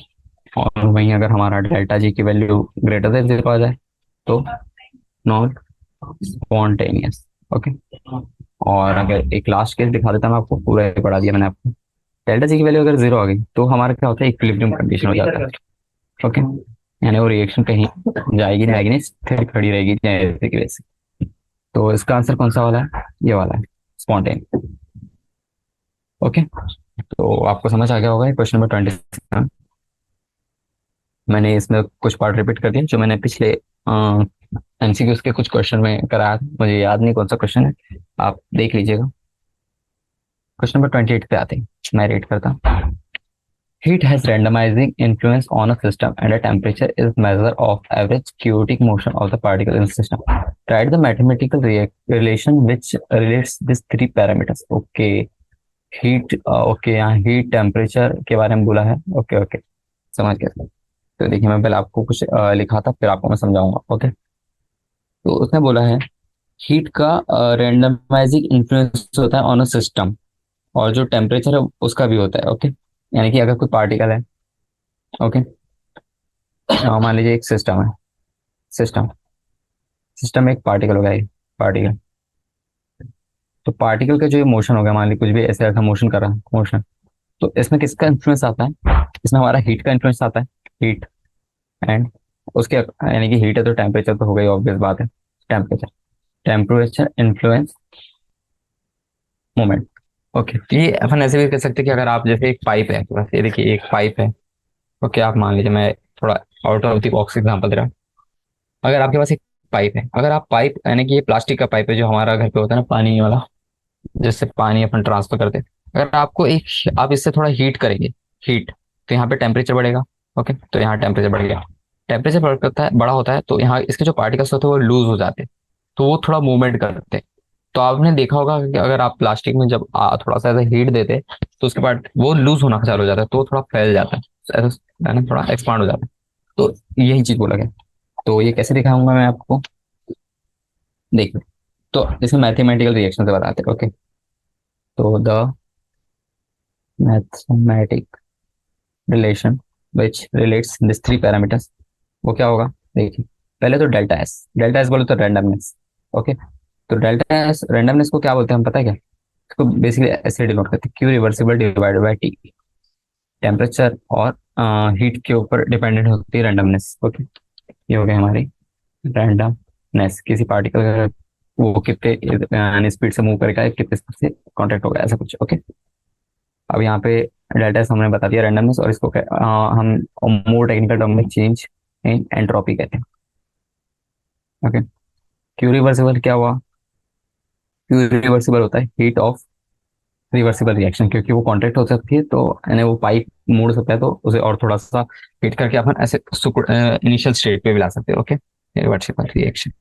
और वहीं अगर हमारा डेल्टा जी की वैल्यू ग्रेटर देन जीरो आ जाए तो नॉट स्पॉन्टेनियस, ओके। और अगर एक लास्ट केस दिखा देता, मैं आपको पूरा ही पढ़ा दिया मैंने आपको। डेल्टा जी की वैल्यू अगर जीरो आ गई तो हमारा क्या होता है, इक्विलिब्रियम कंडीशन हो जाता है, ओके। यानी वो रिएक्शन कहीं जाएगी नहीं, आएगी नहीं, स्थिर खड़ी रहेगी जैसे की वैसे। तो इसका आंसर कौन सा वाला है, ये वाला है, स्पॉन्टेनियस, ओके। तो आपको समझ आ गया होगा क्वेश्चन नंबर 27। मैंने इसमें कुछ पार्ट रिपीट कर दिया जो मैंने पिछले एमसीक्यूज के कुछ क्वेश्चन में कराया था, मुझे याद नहीं कौन सा क्वेश्चन है, आप देख लीजिएगा। क्वेश्चन नंबर 28 पे आते हैं, मैं रीड करता हूँ। Heat has randomizing influence on a system and a temperature is measure of average chaotic motion of the particle in the system. Write the mathematical relation which relates these three parameters. Okay, heat, okay, यहाँ हीट टेम्परेचर के बारे में बोला है, ओके ओके, समझ गया। तो देखिए मैं पहले आपको कुछ लिखा था, फिर आपको मैं समझाऊंगा, ओके। तो उसने बोला है हीट का रेंडमाइजिंग इन्फ्लुएंस होता है ऑन अ सिस्टम, और जो टेम्परेचर है उसका भी होता है, ओके। यानी कि अगर कोई पार्टिकल है, ओके, मान लीजिए एक सिस्टम है, सिस्टम सिस्टम में एक पार्टिकल हो गया, पार्टिकल। तो पार्टिकल का जो ये मोशन हो गया, मान लीजिए कुछ भी ऐसे ऐसा मोशन कर रहा है, मोशन, तो इसमें किसका इन्फ्लुएंस आता है, इसमें हमारा हीट का इन्फ्लुएंस आता है, हीट। एंड उसके यानी कि हीट है तो टेम्परेचर तो हो गई, ऑब्वियस बात है, temperature, temperature influence moment, okay. ये अपन ऐसे भी कर सकते हैं कि अगर आप जैसे एक पाइप है आपके पास, ये देखिए एक पाइप है, ओके। आप मान लीजिए, मैं थोड़ा out of the box example दे रहा हूँ। अगर आपके पास एक पाइप है, अगर आप पाइप, यानी कि ये प्लास्टिक का पाइप है जो हमारा घर पे होता है ना, पानी वाला, जिससे पानी अपन ट्रांसफर करते हैं। अगर आपको एक, आप इससे थोड़ा हीट करेंगे, हीट, तो यहाँ पे टेम्परेचर बढ़ेगा, ओके। तो यहाँ टेम्परेचर बढ़ गया, टेम्परेचर बढ़ता है, बड़ा होता है, तो यहाँ इसके जो पार्टिकल्स होते हैं वो लूज हो जाते हैं, तो वो थोड़ा मूवमेंट करते हैं। तो आपने देखा होगा कि अगर आप प्लास्टिक में जब थोड़ा सा ऐसा हीट देते तो उसके बाद वो लूज होना चालू हो जाता है, तो वो थोड़ा फैल जाता है, ऐसा है ना, थोड़ा एक्सपांड हो जाता है। तो यही चीज बोला गया। तो ये कैसे दिखाऊंगा मैं आपको, देखिए। तो इसमें मैथमेटिकल रिएक्शन से बताते हैं, ओके। तो the mathematic relation which relates this three parameters, वो क्या होगा, देखिए। पहले तो डेल्टा एस, डेल्टा एस बोलो तो रैंडमनेस, ओके। तो डेल्टा एस रैंडमनेस को क्या बोलते हैं हम पता है क्या, इसको बेसिकली ऐसे डिनोट करते हैं, Q reversible divided by T, temperature और हीट के ऊपर डिपेंडेंट होती है रैंडमनेस, ओके। ये हो गया हमारी रैंडमनेस, किसी पार्टिकल का वो कितने स्पीड से मूव करेगा, कितने स्पीड से कॉन्टेक्ट होगा, ऐसा कुछ, ओके। अब यहाँ पे डेल्टा एस हमने बता दिया रैंडमनेस, और इसको हम मोर टेक्निकल टर्म में चेंज इन एंट्रोपी कहते हैं, ओके। क्यू रिवर्सिबल क्या हुआ, क्यू रिवर्सिबल होता है हीट ऑफ रिवर्सिबल रिएक्शन, क्योंकि वो कॉन्ट्रैक्ट हो सकती है तो यानी वो पाइप मुड़ सकता है, तो उसे और थोड़ा सा हीट करके अपन ऐसे इनिशियल स्टेट पे भी ला सकते हैं। Okay, reversible reaction.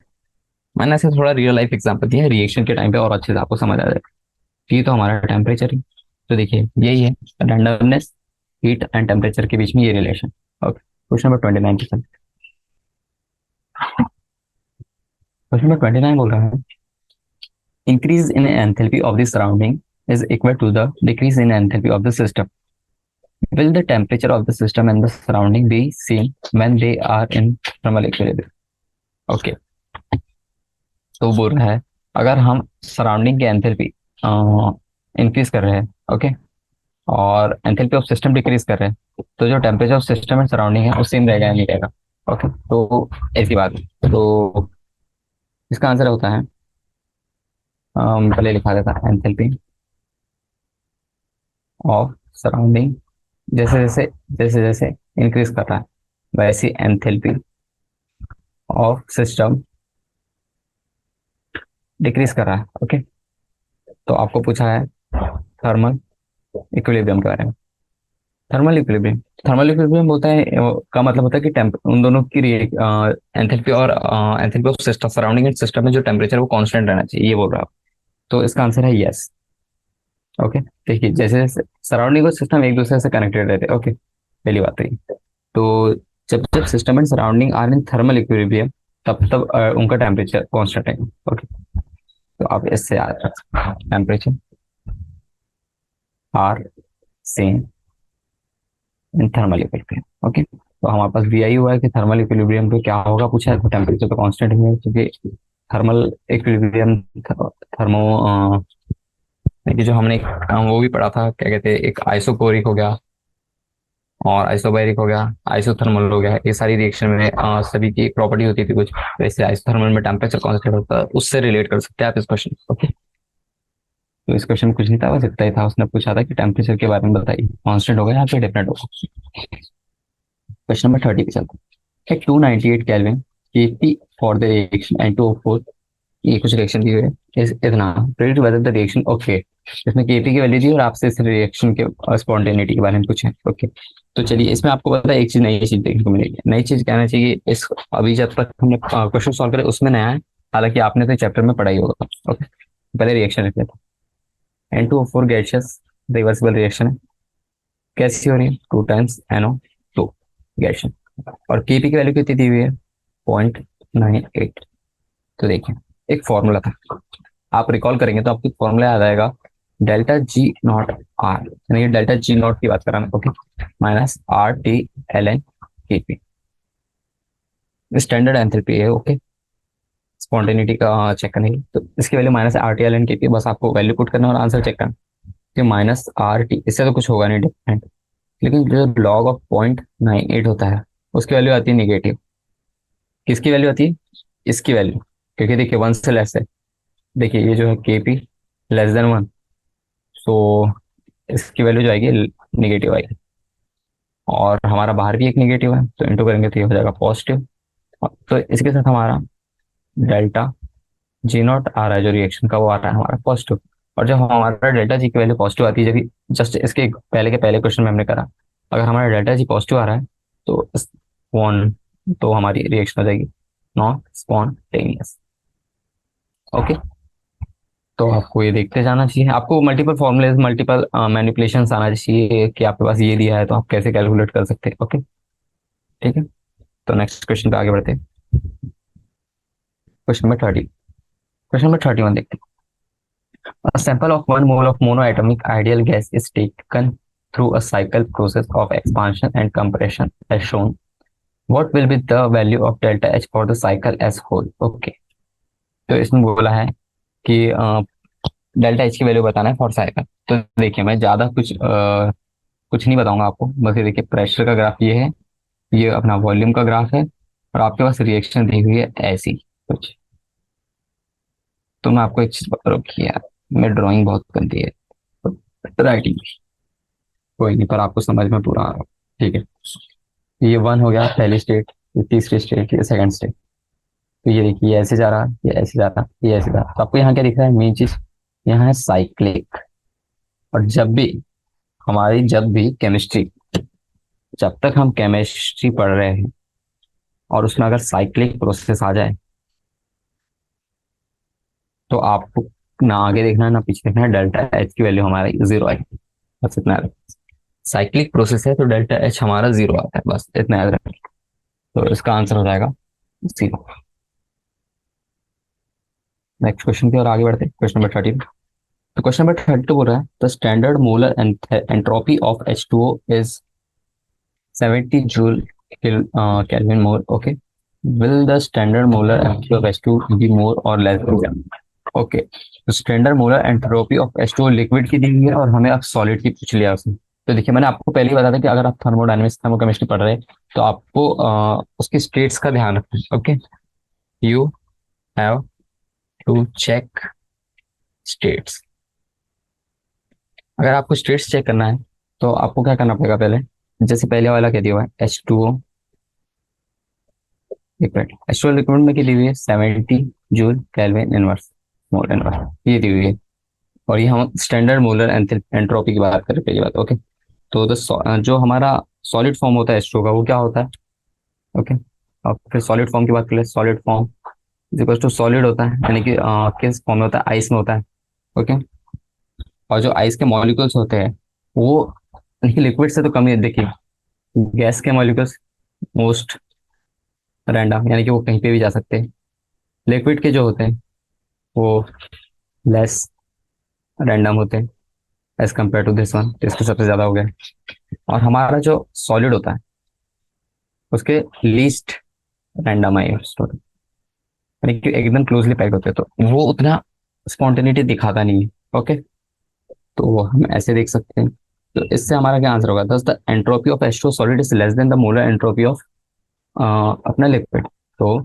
मैंने ऐसे थोड़ा रियल लाइफ एग्जांपल दिया है रिएक्शन के टाइम पे, और अच्छे से आपको समझ आ जाएगा। ये तो हमारा टेम्परेचर है, तो देखिए यही है रैंडमनेस, हीट एंड टेम्परेचर के बीच में ये relation. Okay, question number 29%। Question number 29 बोल रहा है, increase in enthalpy of the surrounding is equal to the decrease in enthalpy of the system. Will the temperature of the system and the surrounding be same when they are in thermal equilibrium? Okay, तो बोल रहा है अगर हम सराउंडिंग के एंथैल्पी इंक्रीज कर रहे हैं, ओके, और एंथैल्पी ऑफ सिस्टम डिक्रीज कर रहे हैं, तो जो temperature of system and surrounding है वो सेम रहेगा या नहीं रहेगा? ओके, तो ऐसी बात है। तो इसका आंसर होता है, पहले लिखा देता है एंथैल्पी ऑफ सराउंडिंग जैसे जैसे इंक्रीज कर रहा है, वैसी एंथैल्पी ऑफ सिस्टम डिक्रीज कर रहा है। ओके, तो आपको पूछा है थर्मल इक्विलिब्रियम के बारे में। थर्मल इक्विलिब्रियम होता है का मतलब होता है कि टेम्प उन दोनों की एंथैल्पी और enthalpy of system surrounding and system में जो टेम्परेचर वो कांस्टेंट रहना चाहिए, ये बोल रहा हूँ। तो इसका आंसर है यस। ओके, देखिए जैसे जैसे सराउंडिंग और सिस्टम एक दूसरे से कनेक्टेड रहते हैं। ओके, पहली बात तो ये। तो जब जब system and surrounding are in thermal equilibrium, तब तब उनका टेम्परेचर कांस्टेंट है। ओके, तो आप इससे याद रख सकते हैं temperature are same in thermal equilibrium. Okay, तो हमारे पास भी आई हुआ है कि थर्मल इक्विलिब्रियम पे क्या होगा पूछा है, तो टेम्परेचर तो कांस्टेंट ही है, क्योंकि थर्मल इक्विलिब्रियम थर्मो कि जो हमने वो भी पढ़ा था, क्या कहते हैं, एक आइसोकोरिक हो गया और आइसोबैरिक हो गया, आइसोथर्मल हो गया। ये सारी रिएक्शन में सभी की एक प्रॉपर्टी होती थी कुछ, वैसे आइसोथर्मल में टेम्परेचर कांस्टेंट होता है, उससे रिलेट कर सकते हैं आप इस क्वेश्चन। ओके, तो इस क्वेश्चन में कुछ नहीं था, बस इतना ही था। उसने पूछा था कि टेम्परेचर के बारे में बताइए, कांस्टेंट होगा या फिर डिफरेंट होगा। क्वेश्चन नंबर 30 पे चलते हैं। 298 kelvin KP for the reaction N2O4, ये कुछ रिएक्शन दी हुई है, इतना predict whether the reaction. Okay, इसमें केपी की वैल्यू दी और आपसे इस रिएक्शन के स्पॉन्टेनिटी के बारे में कुछ है। ओके, तो चलिए इसमें आपको पता है एक चीज, नई चीज देखने को मिलेगी। नई चीज कहना चाहिए इस, अभी जब तक हमने क्वेश्चन सॉल्व करे उसमें नया है, हालांकि आपने तो चैप्टर में पढ़ा ही होगा। ओके, पहले रिएक्शन रख लेते हैं। N2O4 गैसियस रिवर्सिबल रिएक्शन है, कैसी हो रही है, 2 टाइम्स NO2 गैसियस, और केपी की वैल्यू कितनी दी हुई है, 0.98। तो देखिए एक फॉर्मूला था, आप रिकॉल करेंगे तो आपको फॉर्मूला याद आएगा, डेल्टा जी नॉट आर, यानी डेल्टा जी नॉट की बात कर रहा हूं। Okay, minus RT ln Kp standard enthalpy है। ओके, स्पॉन्टेनिटी का चेक करने के लिए, तो इसकी value minus RT ln Kp, बस आपको वैल्यू पुट करना और आंसर चेक करना कि माइनस RT, इससे तो कुछ होगा नहीं डिफरेंट, लेकिन जो लॉग ऑफ 0.98 होता है उसकी वैल्यू आती है निगेटिव। किसकी वैल्यू आती है, इसकी वैल्यू, क्योंकि देखिए 1 से लेस है। देखिए ये जो है Kp <1, तो इसकी वैल्यू जो आएगी निगेटिव आएगी, और हमारा बाहर भी एक निगेटिव है, तो इंटू करेंगे तो ये हो जाएगा पॉजिटिव। तो इसके साथ हमारा डेल्टा जी नॉट आ रहा है जो रिएक्शन का, वो आ रहा है हमारा पॉजिटिव। और जब हमारा डेल्टा जी की वैल्यू पॉजिटिव आती है, जब जस्ट इसके पहले के पहले क्वेश्चन में हमने करा, अगर हमारा डेल्टा जी पॉजिटिव आ रहा है तो वन, तो हमारी रिएक्शन हो जाएगी नॉन स्पॉन्टेनियस। ओके, तो आपको ये देखते जाना चाहिए, आपको मल्टीपल फॉर्मुलेज मल्टीपल मैनिपुलेशंस आना चाहिए कि आपके पास ये दिया है तो आप कैसे कैलकुलेट कर सकते हैं। ओके, ठीक है, तो नेक्स्ट क्वेश्चन पे आगे बढ़ते हैं। क्वेश्चन नंबर 30, क्वेश्चन नंबर 31 देखते हैं। A sample of 1 mole of monoatomic ideal gas is taken through a cycle process of expansion and compression as shown. What will be the value of delta H for the cycle as whole? Okay, तो इसमें बोला है कि डेल्टा एच की वैल्यू बताना है फॉर साइकिल। तो देखिए मैं ज्यादा कुछ नहीं बताऊंगा आपको, बस ये देखिए प्रेशर का ग्राफ ये है, ये अपना वॉल्यूम का ग्राफ है, और आपके पास रिएक्शन दी हुई है ऐसी कुछ। तो मैं आपको एक चीज बता रहा हूँ कि यार मैं ड्राइंग बहुत गंदी है, राइटिंग कोई नहीं, पर आपको समझ में पूरा आ रहा है। ठीक है, ये 1 हो गया पहली स्टेट, ये तीसरी स्टेट, ये सेकंड स्टेट। तो ये देखिए ये ऐसे जा रहा है, ये ऐसे जा रहा है, ये ऐसे जा रहा है। तो आपको यहाँ क्या दिख रहा है, मेन चीज यहाँ है साइक्लिक। और जब भी केमिस्ट्री, जब तक हम केमिस्ट्री पढ़ रहे हैं और उसमें अगर साइक्लिक प्रोसेस आ जाए तो आपको ना आगे देखना है ना पीछे देखना है, डेल्टा एच की वैल्यू हमारी जीरो आएगी। बस इतना याद रखें। साइक्लिक प्रोसेस है तो डेल्टा एच हमारा जीरो आता है, बस इतना याद रखें। तो इसका आंसर हो जाएगा जीरो। नेक्स्ट क्वेश्चन की ओर आगे बढ़ते हैं, क्वेश्चन नंबर 30। तो क्वेश्चन नंबर 32 बोल रहा है the standard molar entropy of H2O is 70 joule kelvin mole. Okay, will the standard molar entropy of H2 be more और लेस देन? ओके, तो standard molar entropy of H2O liquid की दी हुई है और हमें अब सॉलिड की पूछ लिया उसने। तो देखिए मैंने आपको पहले ही बताया था कि अगर आप थर्मोडायनेमिक्स थर्मोकेमिस्ट्री पढ़ रहे हैं तो आपको उसकी स्टेट्स का ध्यान रखना है। Okay, you have to check states. अगर आपको स्टेट्स चेक करना है तो आपको क्या करना पड़ेगा, पहले जैसे पहले वाला कह दिया हुआ है H2O लिक्विड, H2O लिक्विड में की दी हुई है 70 joule kelvin inverse mole inverse, ये दी हुई है। और ये हम स्टैंडर्ड मोलर एंट्रोपी की बात कर रहे हैं पहली बात। ओके, तो जो हमारा सॉलिड फॉर्म होता है H2O का वो क्या होता है? ओके, अब फिर सॉलिड फॉर्म की बात कर ले। Solid form is equal to solid होता है, यानी कि किस फॉर्म में होता है? आइस में होता है। ओके, और जो आइस के मॉलिक्यूल्स होते हैं वो लिक्विड से तो कम ही है। देखिए गैस के मॉलिक्यूल्स मोस्ट रैंडम, यानी कि वो कहीं पे भी जा सकते हैं। लिक्विड के जो होते हैं वो लेस रैंडम होते हैं as compare to this one, इसके सबसे ज्यादा हो गया। और हमारा जो सॉलिड होता है उसके लीस्ट रैंडम है, यानी कि एकदम क्लोजली पैक होते हैं तो वो उतना स्पॉन्टेनिटी दिखाता नहीं है। ओके, तो हम ऐसे देख सकते हैं। तो इससे हमारा क्या आंसर होगा? दस the entropy of H2O solid is less then the molar entropy of अपना लिक्विड। तो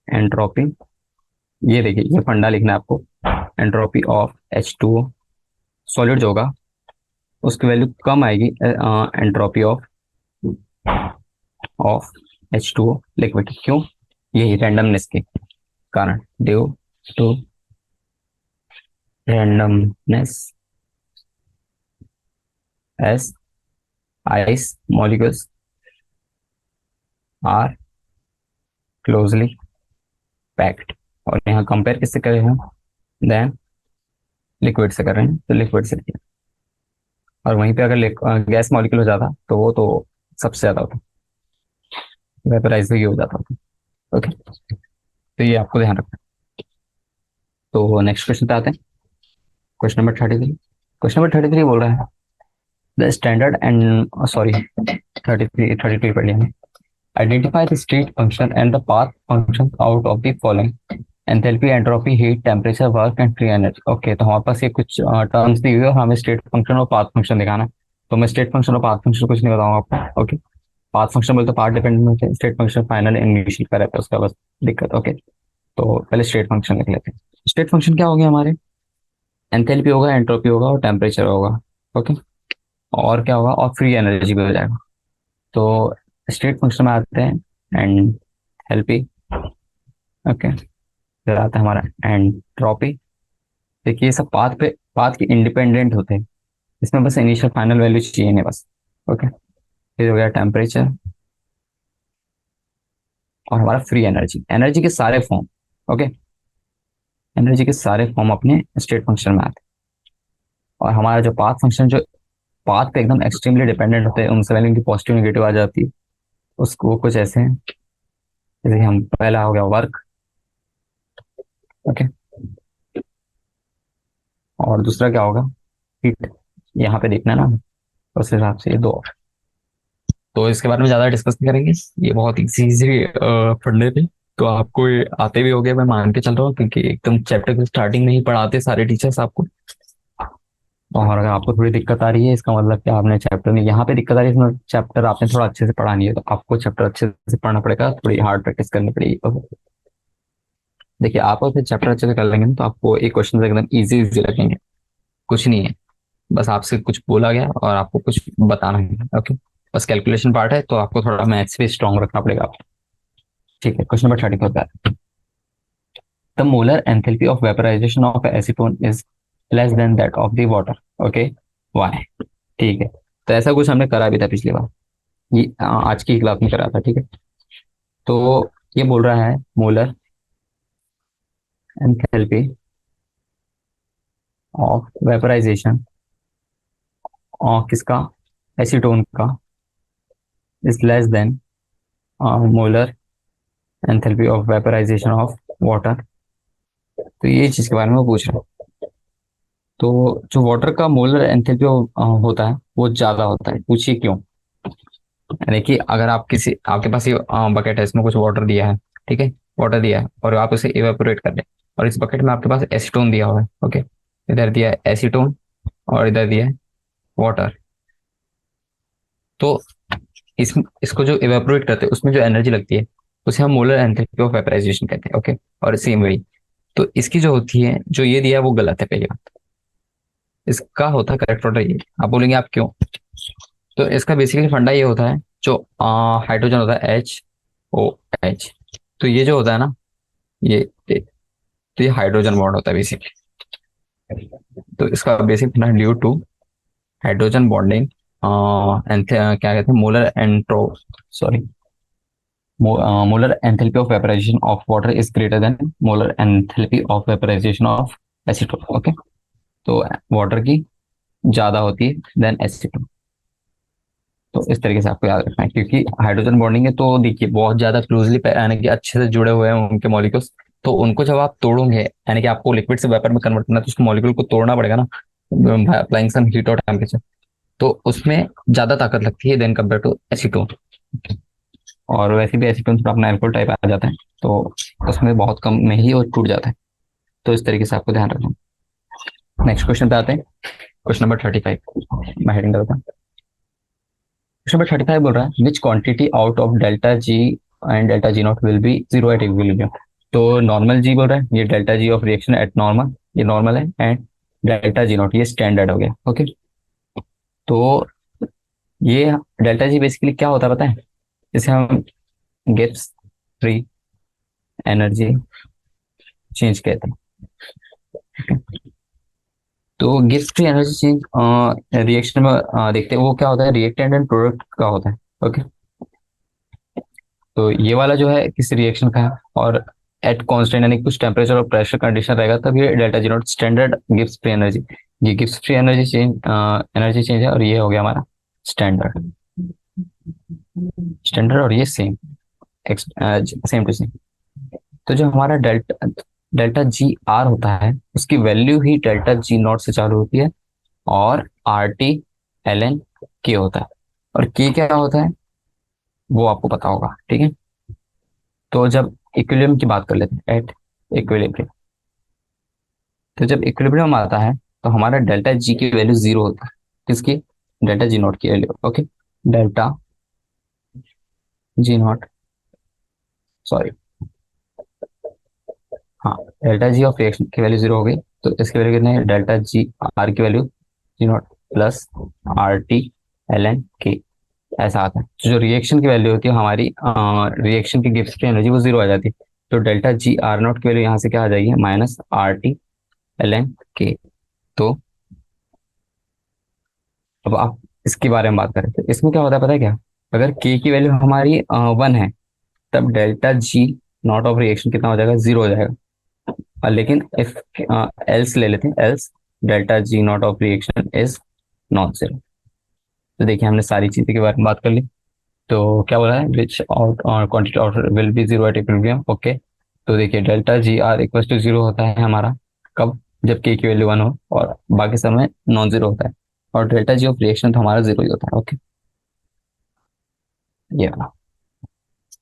एंट्रोपी, ये देखिए ये फंडा लिखना है आपको। एंट्रोपी ऑफ H2O सॉलिड जो होगा उसकी वैल्यू कम आएगी entropy of of H2O liquid. क्यों? यही रैंडमनेस के कारण, due to randomness as ice molecules are closely packed. और यहाँ कंपेयर किससे कर रहे हैं? देन लिक्विड से कर रहे हैं, तो लिक्विड से किया। और वहीं पे अगर गैस मॉलिक्यूल हो जाता तो वो तो सबसे ज्यादा होता, वेपराइज ही हो जाता था। ओके, तो ये आपको ध्यान रखना है। तो नेक्स्ट क्वेश्चन पे आते हैं, क्वेश्चन नंबर 33। क्वेश्चन नंबर 33 बोल रहा है द स्टैंडर्ड एंड सॉरी 33 पढ़ लिया। Identify the state function and the path function out of the following enthalpy, entropy, heat, temperature, work and free energy. Okay, तो हमारे पास ये कुछ टर्म्स दी हुई है और हमें स्टेट फंक्शन और पाथ फंक्शन दिखाना है। तो मैं स्टेट फंक्शन और पाथ फंक्शन कुछ नहीं बताऊंगा आपको। ओके, पाथ फंक्शन बोलते पाथ डिपेंडेंट होते हैं, स्टेट फंक्शन फाइनल इंग्लिश का रहता है उसका बस दिक्कत। ओके, तो पहले स्टेट फंक्शन लिख लेते हैं। स्टेट फंक्शन क्या हो गया हमारे? एंथैल्पी होगा, एंट्रोपी होगा और टेम्परेचर होगा। ओके, और क्या होगा? और फ्री एनर्जी भी हो जाएगा। तो स्टेट फंक्शन में आते हैं एंथैल्पी। ओके, फिर आता है हमारा एंट्रोपी। देखिए ये सब पाथ के इंडिपेंडेंट होते हैं, इसमें बस इनिशियल फाइनल वैल्यू चाहिए नहीं बस। ओके, फिर हो गया टेम्परेचर और हमारा फ्री एनर्जी। एनर्जी के सारे फॉर्म, ओके, एनर्जी के सारे फॉर्म अपने स्टेट फंक्शन में आते हैं। और हमारा जो पाथ फंक्शन जो पाथ पे एकदम एक्सट्रीमली डिपेंडेंट होते हैं, उनसे वैल्यू की पॉजिटिव नेगेटिव आ जाती है। उसको वो कुछ ऐसे हैं, जैसे हम पहला हो गया वर्क। ओके, और दूसरा क्या होगा? हीट। यहाँ पे देखना है ना, उस हिसाब से ये दो। तो इसके बारे में ज्यादा डिस्कस नहीं करेंगे, ये बहुत इजी पढ़ने पे, तो आपको ये आते भी हो गए मैं मान के चल रहा हूँ, क्योंकि एकदम चैप्टर के स्टार्टिंग में ही पढ़ाते सारे टीचर्स आपको। और अगर आपको थोड़ी दिक्कत आ रही है इसका मतलब कि आपने चैप्टर में यहाँ पे दिक्कत आ रही है, इसमें चैप्टर आपने थोड़ा अच्छे से पढ़ा नहीं है, तो आपको चैप्टर अच्छे से पढ़ना पड़ेगा, थोड़ी हार्ड प्रैक्टिस करनी पड़ेगी। तो देखिए आप फिर चैप्टर अच्छे से कर लेंगे ना, तो आपको एक क्वेश्चन एकदम इजी इजी लगेंगे। कुछ नहीं है, बस आपसे कुछ बोला गया और आपको कुछ बताना है। ओके, बस कैलकुलेशन पार्ट है, तो आपको थोड़ा मैथ्स भी स्ट्रॉन्ग रखना पड़ेगा। ठीक है, क्वेश्चन नंबर 34 का the molar enthalpy of vaporisation of acetone is less than that of the water. Okay, why? ठीक है, तो ऐसा कुछ हमने करा भी था पिछली बार, ये आज की क्लास में करा था, ठीक है। तो ये बोल रहा है मोलर एंथैल्पी ऑफ वेपराइजेशन और किसका, एसीटोन का, is less than molar enthalpy of vaporisation of water. तो ये चीज के बारे में वो पूछ रहा है। तो जो वाटर का मोलर एंथैल्पी होता है वो ज्यादा होता है, पूछिए क्यों। यानी कि अगर आप किसी, आपके पास ये बकेट है, इसमें कुछ वाटर दिया है, ठीक है, वाटर दिया है और आप उसे इवेपोरेट कर रहे हैं, और इस बकेट में आपके पास एसीटोन दिया हुआ है। ओके, इधर दिया है एसीटोन और इधर दिया है वाटर। तो इसको जो इवेपोरेट करते हैं उसमें जो एनर्जी लगती है उसे हम मोलर एंथैल्पी ऑफ वेपराइजेशन कहते हैं। ओके, और सेम वही, तो इसकी जो होती है, जो ये दिया है वो गलत है पहली बात। इसका होता है करेक्ट ऑर्डर ये। आप बोलेंगे आप क्यों? तो इसका बेसिकली फंडा ये होता है, जो हाइड्रोजन होता है HOH, तो ये जो होता है ना, ये तो ये हाइड्रोजन बॉन्ड होता है बेसिकली। तो इसका बेसिक फंडा ड्यू टू हाइड्रोजन बॉन्डिंग क्या कहते हैं, मोलर एंट्रो sorry molar enthalpy of vaporization of water is greater than molar enthalpy of vaporization of acetone। Okay, तो वाटर की ज्यादा होती है देन एसीटोन। तो इस तरीके से आपको याद रखना है, क्योंकि हाइड्रोजन बॉन्डिंग है तो देखिए बहुत ज्यादा क्लोजली यानी कि अच्छे से जुड़े हुए हैं उनके मॉलिक्यूल्स। तो उनको जब आप तोड़ोगे, यानी कि आपको लिक्विड से वेपर में कन्वर्ट करना है, तो उसको मॉलिक्यूल को तोड़ना पड़ेगा ना, अप्लाइंग सम हीट और टेम्परेचर। तो उसमें ज्यादा ताकत लगती है देन कम्पेयर टू एसीटोन। और वैसे भी एसीटोन थोड़ा अपना एल्कोहल टाइप आ जाता है, तो उसमें बहुत कम में ही वो टूट जाता है। तो इस तरीके से आपको ध्यान रखना। नेक्स्ट क्वेश्चन पे आते हैं, क्वेश्चन नंबर 35। मैं हेडिंग करता हूँ। क्वेश्चन नंबर 35 बोल रहा है विच quantity out of delta G and delta G not will be zero at equilibrium. तो नॉर्मल जी बोल रहा है, ये delta G of reaction at normal, ये नॉर्मल है, एंड डेल्टा जी नॉट ये स्टैंडर्ड हो गया। ओके, तो ये डेल्टा जी बेसिकली क्या होता है पता है? इसे हम गिब्स फ्री एनर्जी चेंज कहते हैं। तो Gibbs free energy change reaction में देखते हैं वो क्या होता है, रिएक्टेंट एंड प्रोडक्ट का होता है। ओके, तो ये वाला जो है किसी रिएक्शन का है, और एट कांस्टेंट यानी कुछ टेम्परेचर और प्रेशर कंडीशन रहेगा तब ये delta G not standard Gibbs free energy, ये गिब्स फ्री एनर्जी चेंज है, और ये हो गया हमारा स्टैंडर्ड। स्टैंडर्ड और ये सेम, सेम टू सेम। तो जो हमारा डेल्टा डेल्टा जी आर होता है उसकी value he delta G not से चालू होती है, और RT ln K होता है। और K क्या होता है वो आपको पता होगा, ठीक है। तो जब इक्विलिब्रियम की बात कर लेते हैं, एट इक्विलिब्रियम, तो जब इक्विलिब्रियम आता है तो हमारा डेल्टा जी की वैल्यू जीरो होता है। किसकी? डेल्टा जी नॉट की वैल्यू। Okay, delta G nought, sorry, हाँ, डेल्टा जी ऑफ रिएक्शन की वैल्यू जीरो हो गई, तो इसकी वैल्यू कितनी है, डेल्टा जी आर की value G nought plus RT ln K, ऐसा आता है। तो जो रिएक्शन की वैल्यू होती है हमारी, रिएक्शन की गिब्स की एनर्जी वो जीरो आ जाती है। तो डेल्टा जी आर नॉट की वैल्यू यहाँ से क्या आ जाएगी, -RT ln K। तो अब आप इसके बारे में बात करें तो इसमें क्या होता है पता है क्या, अगर K की वैल्यू हमारी 1 है तब delta G not of reaction कितना हो जाएगा, जीरो हो जाएगा। लेकिन इफ एल्स ले लेते हैं, else delta G not of reaction is not zero. तो देखिए हमने सारी चीजें के बारे में बात कर ली। तो क्या बोला है, which out quantity out will be zero at equilibrium. Okay, तो देखिए delta G R equal to zero होता है हमारा कब, जब के की वैल्यू 1 हो और बाकी समय नॉन जीरो होता है, और डेल्टा जी ऑफ रिएक्शन तो हमारा जीरो ही होता है। ओके, ये वाला,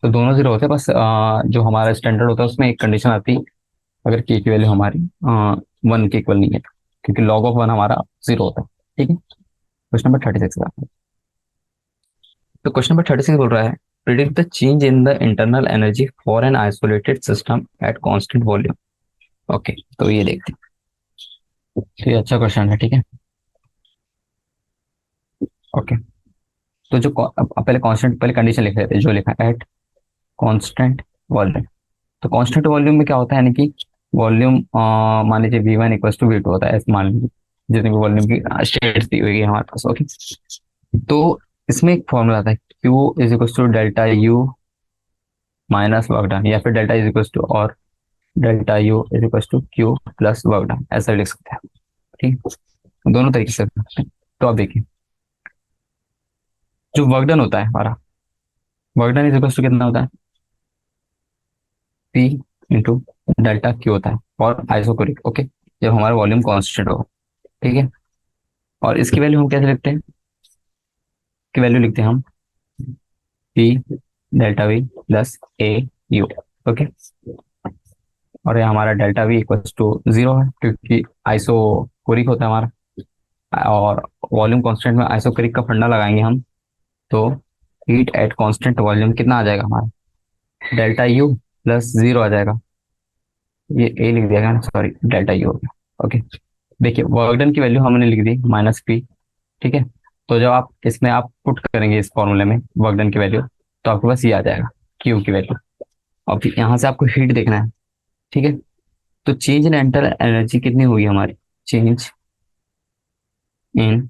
तो दोनों जीरो होते हैं, बस जो हमारा स्टैंडर्ड होता है उसमें एक कंडीशन आती है, अगर के की वैल्यू हमारी 1 के इक्वल नहीं है, क्योंकि लॉग ऑफ 1 हमारा जीरो होता है। ठीक है, क्वेश्चन नंबर 36 का। तो क्वेश्चन नंबर 36 बोल रहा है predict the change in the internal energy for an isolated system at constant volume. Okay, तो ये देखते हैं, तो ये अच्छा क्वेश्चन है, ठीक है। ओके, तो जो अब पहले कांस्टेंट, पहले कंडीशन लिख लेते हैं, जो लिखा है एट कांस्टेंट वॉल्यूम। तो कांस्टेंट वॉल्यूम में क्या होता है, यानी कि वॉल्यूम मान लीजिए V1 इक्वल्स टू V2 होता है, ऐसे मान लीजिए जितनी भी वॉल्यूम की स्टेट्स दी हुई है हमारे पास। ओके, तो इसमें एक फॉर्मूला आता है Q is equals to delta U minus work done, या फिर डेल्टा इज इक्वल्स टू और delta U is equals to Q plus work done, ऐसा लिख सकते हैं। ठीक है, दोनों तरीके से कर सकते हैं। तो आप देखिए, जो वर्क डन होता है हमारा, work done is equals to कितना होता है, P इंटू डेल्टा Q होता है और आइसोकोरिक। ओके, जब हमारा वॉल्यूम कांस्टेंट हो। ठीक है, और इसकी वैल्यू हम कैसे लिखते हैं, की वैल्यू लिखते हैं हम P delta V plus A U। Okay, और ये हमारा डेल्टा V इक्वल्स टू 0 है, क्योंकि आइसोकोरिक होता है हमारा, और वॉल्यूम कांस्टेंट में आइसोकोरिक का फंडा लगाएंगे हम, तो हीट एट कांस्टेंट वॉल्यूम कितना आ जाएगा हमारा, डेल्टा U प्लस 0 आ जाएगा। ये ए लिख दिया गया ना, सॉरी, डेल्टा U हो गया। ओके, देखिए वर्क डन की वैल्यू हमने लिख दी -P। ठीक है, तो जब आप इसमें आप पुट करेंगे इस फॉर्मूले में वर्क डन की वैल्यू, तो आपके पास ये आ जाएगा Q की वैल्यू। अब यहाँ से आपको हीट देखना है। ठीक है, तो चेंज इन इंटरनल एनर्जी कितनी होगी हमारी, चेंज इन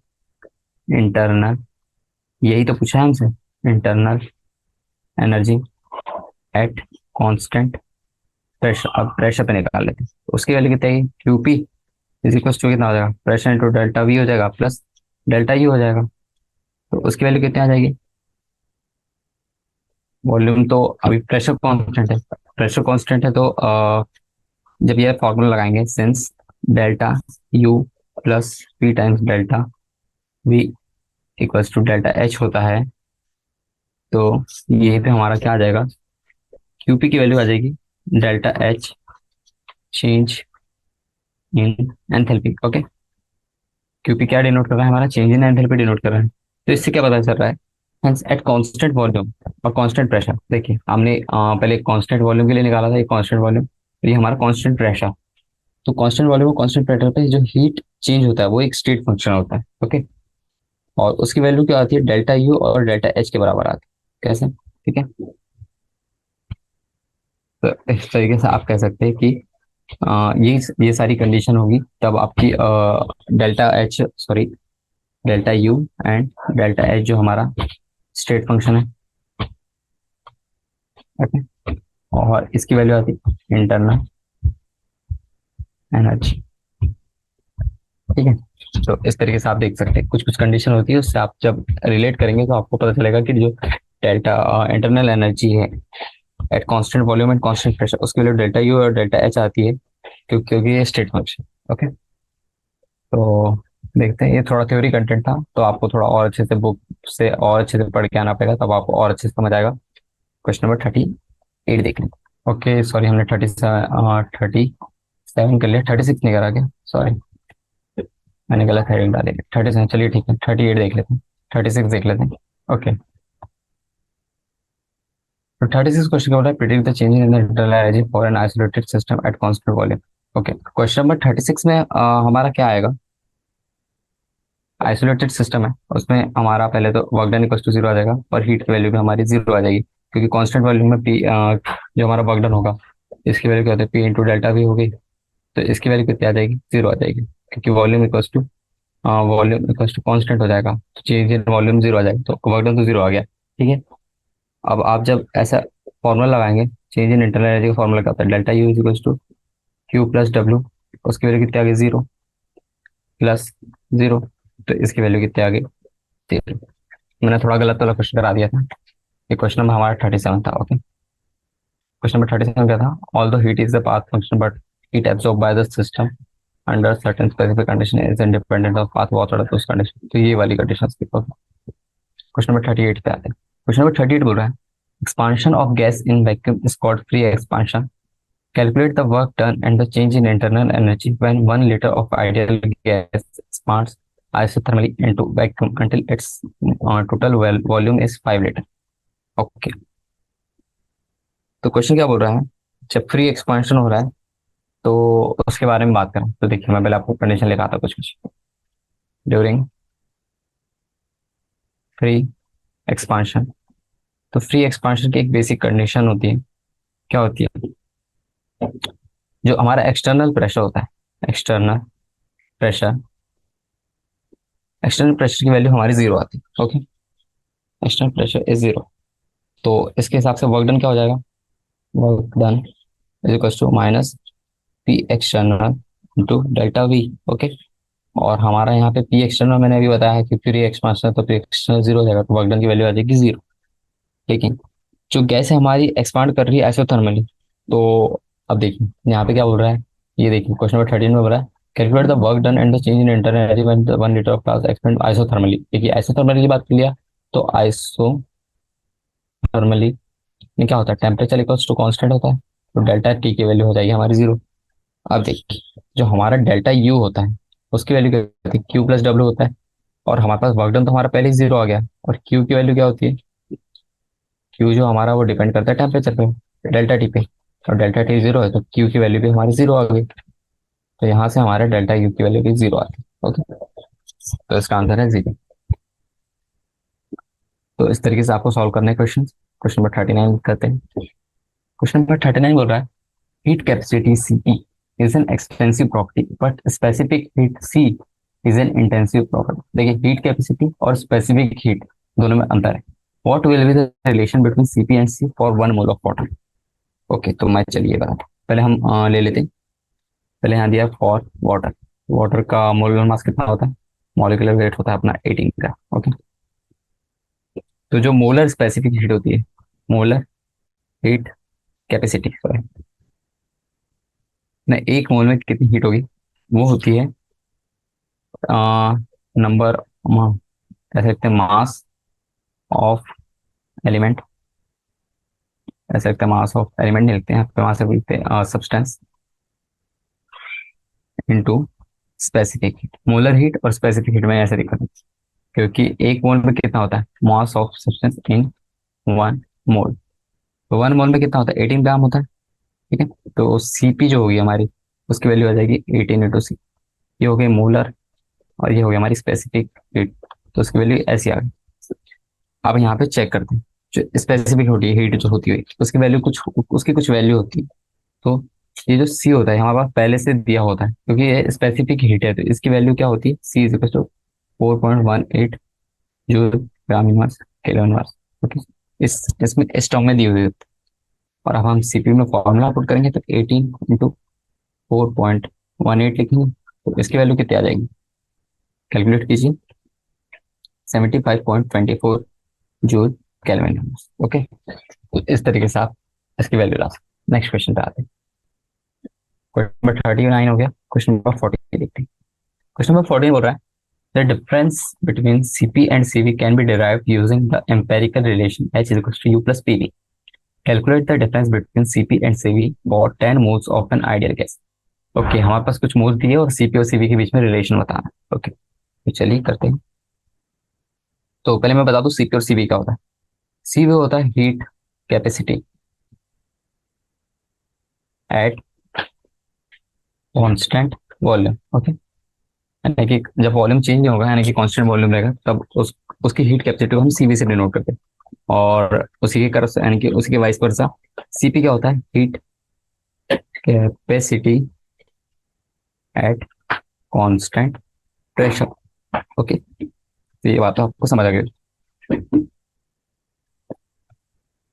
इंटरनल, यही तो पूछा है हमसे, internal energy at constant pressure. अब प्रेशर पे निकाल लेते हैं, तो उसकी वैल्यू कितनी है, QP इज इक्वल टू कितना हो जाएगा, प्रेशर इंटू डेल्टा V हो जाएगा प्लस डेल्टा U हो जाएगा। तो उसकी वैल्यू कितनी आ जाएगी, वॉल्यूम तो अभी प्रेशर कांस्टेंट है, प्रेशर कांस्टेंट है, तो जब ये फॉर्मूला लगाएंगे, since delta U plus P times delta V equals to delta H होता है, तो यही पे हमारा क्या आ जाएगा, QP की वैल्यू आ जाएगी delta H change in enthalpy. Okay, QP क्या डिनोट कर रहा है, हमारा चेंज इन एंथैल्पी डिनोट कर रहा है। तो इससे क्या पता चल रहा है, हेंस एट कांस्टेंट वॉल्यूम और कांस्टेंट प्रेशर। देखिए हमने पहले कांस्टेंट वॉल्यूम के लिए निकाला था, ये कांस्टेंट वॉल्यूम, ये हमारा कांस्टेंट प्रेशर। तो कांस्टेंट वॉल्यूम और कांस्टेंट प्रेशर पे जो हीट चेंज होता है वो एक स्टेट फंक्शन होता है। ओके, और उसकी वैल्यू क्या आती है, डेल्टा U और डेल्टा H के बराबर आती है। कैसे, ठीक है, तो इस तरीके से आप कह सकते हैं कि ये सारी कंडीशन होगी तब आपकी delta H, sorry, delta U and delta H जो हमारा स्टेट फंक्शन है। ओके, और इसकी वैल्यू आती है इंटरनल एनर्जी। ठीक है, तो इस तरीके से आप देख सकते हैं कुछ कुछ कंडीशन होती है, उससे आप जब रिलेट करेंगे तो आपको पता चलेगा कि जो डेल्टा इंटरनल एनर्जी है at constant volume and constant pressure, उसके लिए डेल्टा U और डेल्टा H आती है, क्योंकि ये स्टेट फंक्शन। ओके, तो देखते हैं, ये थोड़ा थ्योरी कंटेंट था, तो आपको थोड़ा और अच्छे से बुक से और अच्छे से पढ़ के आना पड़ेगा, तब आपको और अच्छे से समझ आएगा। क्वेश्चन नंबर 38 देख लें। ओके, सॉरी, हमने 37 कर लिया, 36 नहीं करा क्या, सॉरी, मैंने गलत हेडिंग डाली, 37, चलिए ठीक है, 38 देख लेते हैं, 36 देख लेते हैं। ओके, तो 36 क्वेश्चन क्या बोला है, predict the change in the internal energy for an isolated system at constant volume. Okay, question number 36 में हमारा क्या आएगा, आइसोलेटेड सिस्टम है, उसमें हमारा पहले तो वर्क डन इक्वल टू 0 आ जाएगा और हीट की वैल्यू भी हमारी 0 आ जाएगी, क्योंकि कांस्टेंट वॉल्यूम में पी जो हमारा वर्क डन होगा, इसकी वैल्यू क्या होती है, P इंटू डेल्टा भी होगी, तो इसकी वैल्यू कितनी आ जाएगी, 0 आ जाएगी, क्योंकि वॉल्यूम इक्वल टू कॉन्स्टेंट हो जाएगा, तो चेंज इन वॉल्यूम 0 आ जाएगा, तो वर्क डन तो 0 आ गया। ठीक है, अब आप जब ऐसा फॉर्मूला लगाएंगे, चेंज इन इंटरनल एनर्जी का फॉर्मूला क्या होता है, delta U equal to Q plus W, उसकी वैल्यू कितनी आ गई, 0 प्लस 0, तो इसकी वैल्यू कितनी आ गई, 0। मैंने थोड़ा गलत वाला क्वेश्चन करा दिया था, ये क्वेश्चन नंबर हमारा 37 था। ओके, क्वेश्चन नंबर 37 क्या था, ऑल दो heat is the path function but heat absorb by the system under certain specific condition is independent of path water those condition. तो ये वाली कंडीशन की क्वेश्चन नंबर 38 पे आते हैं। क्वेश्चन नंबर 38 बोल रहा है, expansion of gas in vacuum is called free expansion, calculate the work done and the change in internal energy when 1 liter of ideal gas expands isothermally into vacuum until its total volume is 5 liter। Okay, तो क्वेश्चन क्या बोल रहा है, जब फ्री एक्सपांशन हो रहा है तो उसके बारे में बात करें, तो देखिए मैं पहले आपको कंडीशन लिखा था कुछ कुछ, ड्यूरिंग फ्री एक्सपांशन। तो फ्री एक्सपांशन की एक बेसिक कंडीशन होती है, क्या होती है, जो हमारा एक्सटर्नल प्रेशर होता है, एक्सटर्नल प्रेशर, एक्सटर्नल प्रेशर की वैल्यू हमारी जीरो आती है। Okay, external pressure is zero. तो इसके हिसाब से वर्क डन क्या हो जाएगा, work done is equal to minus P external into delta V. Okay, और हमारा यहाँ पे पी एक्सटर्नल मैंने अभी बताया है कि प्री एक्सपांशन, तो पी एक्सटर्नल जीरो हो जाएगा, तो वर्क डन की वैल्यू आ जाएगी जीरो। लेकिन जो गैस है हमारी एक्सपांड कर रही है आइसोथर्मली, तो अब देखिए यहाँ पे क्या बोल रहा है, ये देखिए क्वेश्चन नंबर 13 में बोल रहा है calculate the work done and the change in internal energy when the 1 litre of glass expand isothermally. देखिए आइसोथर्मली की बात कर लिया, तो आइसोथर्मली में क्या होता है, टेम्परेचर इक्वल्स टू कांस्टेंट होता है, तो डेल्टा टी की वैल्यू हो जाएगी हमारी जीरो। अब देखिए जो हमारा डेल्टा यू होता है उसकी वैल्यू क्या होती है, क्यू प्लस डब्ल्यू होता है, और हमारे पास वर्क डन तो हमारा पहले ही जीरो आ गया, और क्यू की वैल्यू क्या होती है, क्यू जो हमारा वो डिपेंड करता है टेम्परेचर पे, डेल्टा टी पे, और डेल्टा टी जीरो है तो क्यू की वैल्यू भी हमारी जीरो आ गई, तो यहाँ से हमारे डेल्टा यू की वैल्यू भी जीरो आती है। ओके, तो इसका आंसर है जीरो। तो इस तरीके से आपको सॉल्व करना है क्वेश्चन। क्वेश्चन नंबर 39 करते हैं। क्वेश्चन नंबर 39 बोल रहा है heat capacity Cp is an expensive property but specific heat C is an intensive property. देखिए हीट कैपेसिटी और स्पेसिफिक हीट दोनों में अंतर है। What will be the relation between Cp and C for 1 mole of water. Okay, तो मैं चलिए बताता हूँ। पहले हम ले लेते हैं। पहले यहाँ दिया फॉर वाटर, वाटर का मोलर मास कितना होता है, मॉलिक्यूलर वेट होता है अपना 18 का। ओके, तो जो मोलर स्पेसिफिक हीट होती है, मोलर हीट कैपेसिटी, सॉरी, ना एक मोल में कितनी हीट होगी, वो होती है नंबर, ऐसे लिखते हैं मास ऑफ एलिमेंट, ऐसे लिखते हैं मास ऑफ एलिमेंट, नहीं लिखते हैं वहां से लिखते हैं substance into specific heat. Molar heat और स्पेसिफिक हीट में ऐसे लिखा था, क्योंकि एक मोल में कितना होता है, मास ऑफ सब्सटेंस इन 1 मोल, तो 1 मोल में कितना होता है, 18 ग्राम होता है। ठीक है, तो Cp जो होगी हमारी, उसकी वैल्यू आ जाएगी 18 × C। ये हो गई मोलर, और ये हो गई हमारी स्पेसिफिक हीट, तो उसकी वैल्यू ऐसी आ गई। अब यहाँ पे चेक करते हैं, जो स्पेसिफिक होती है हीट जो होती है उसकी वैल्यू कुछ, उसकी कुछ वैल्यू होती है। तो ये जो सी होता है हमारे पास पहले से दिया होता है, क्योंकि ये स्पेसिफिक हीट है, तो इसकी वैल्यू क्या होती है, C is equal to 4.18 joule gram inverse kelvin inverse. Okay, इसमें स्टॉक में दी हुई होती है, और अब हम सीपी में फॉर्मूला पुट करेंगे तो 18 × 4.18 लिखेंगे, तो इसकी वैल्यू कितनी आ जाएगी, कैलकुलेट कीजिए, 75.24 जूल केल्विन। ओके, तो इस तरीके से आप इसकी वैल्यू ला सकते। नेक्स्ट क्वेश्चन पे आते हैं। क्वेश्चन नंबर 39 हो गया। क्वेश्चन नंबर 14 देखते हैं। क्वेश्चन नंबर 14 बोल रहा है the difference between Cp and Cv can be derived using the empirical relation H is equal to U plus Pv। Calculate the difference between Cp and Cv for 10 moles of an ideal gas. Okay, हमारे पास कुछ मोल्स दिए और Cp और Cv के बीच में रिलेशन बताना है। ओके, तो चलिए करते हैं। तो पहले मैं बता दूं Cp और Cv क्या होता है। Cv होता है heat capacity at constant volume. Okay, यानी कि जब वॉल्यूम चेंज नहीं होगा, यानी कि कांस्टेंट वॉल्यूम रहेगा, तब उसकी हीट कैपेसिटी को हम Cv से डिनोट करते हैं। और उसी के कर यानी कि उसी के वाइस वर्सा Cp क्या होता है, heat capacity at constant pressure. Okay, तो ये बात तो आपको समझ आ गई।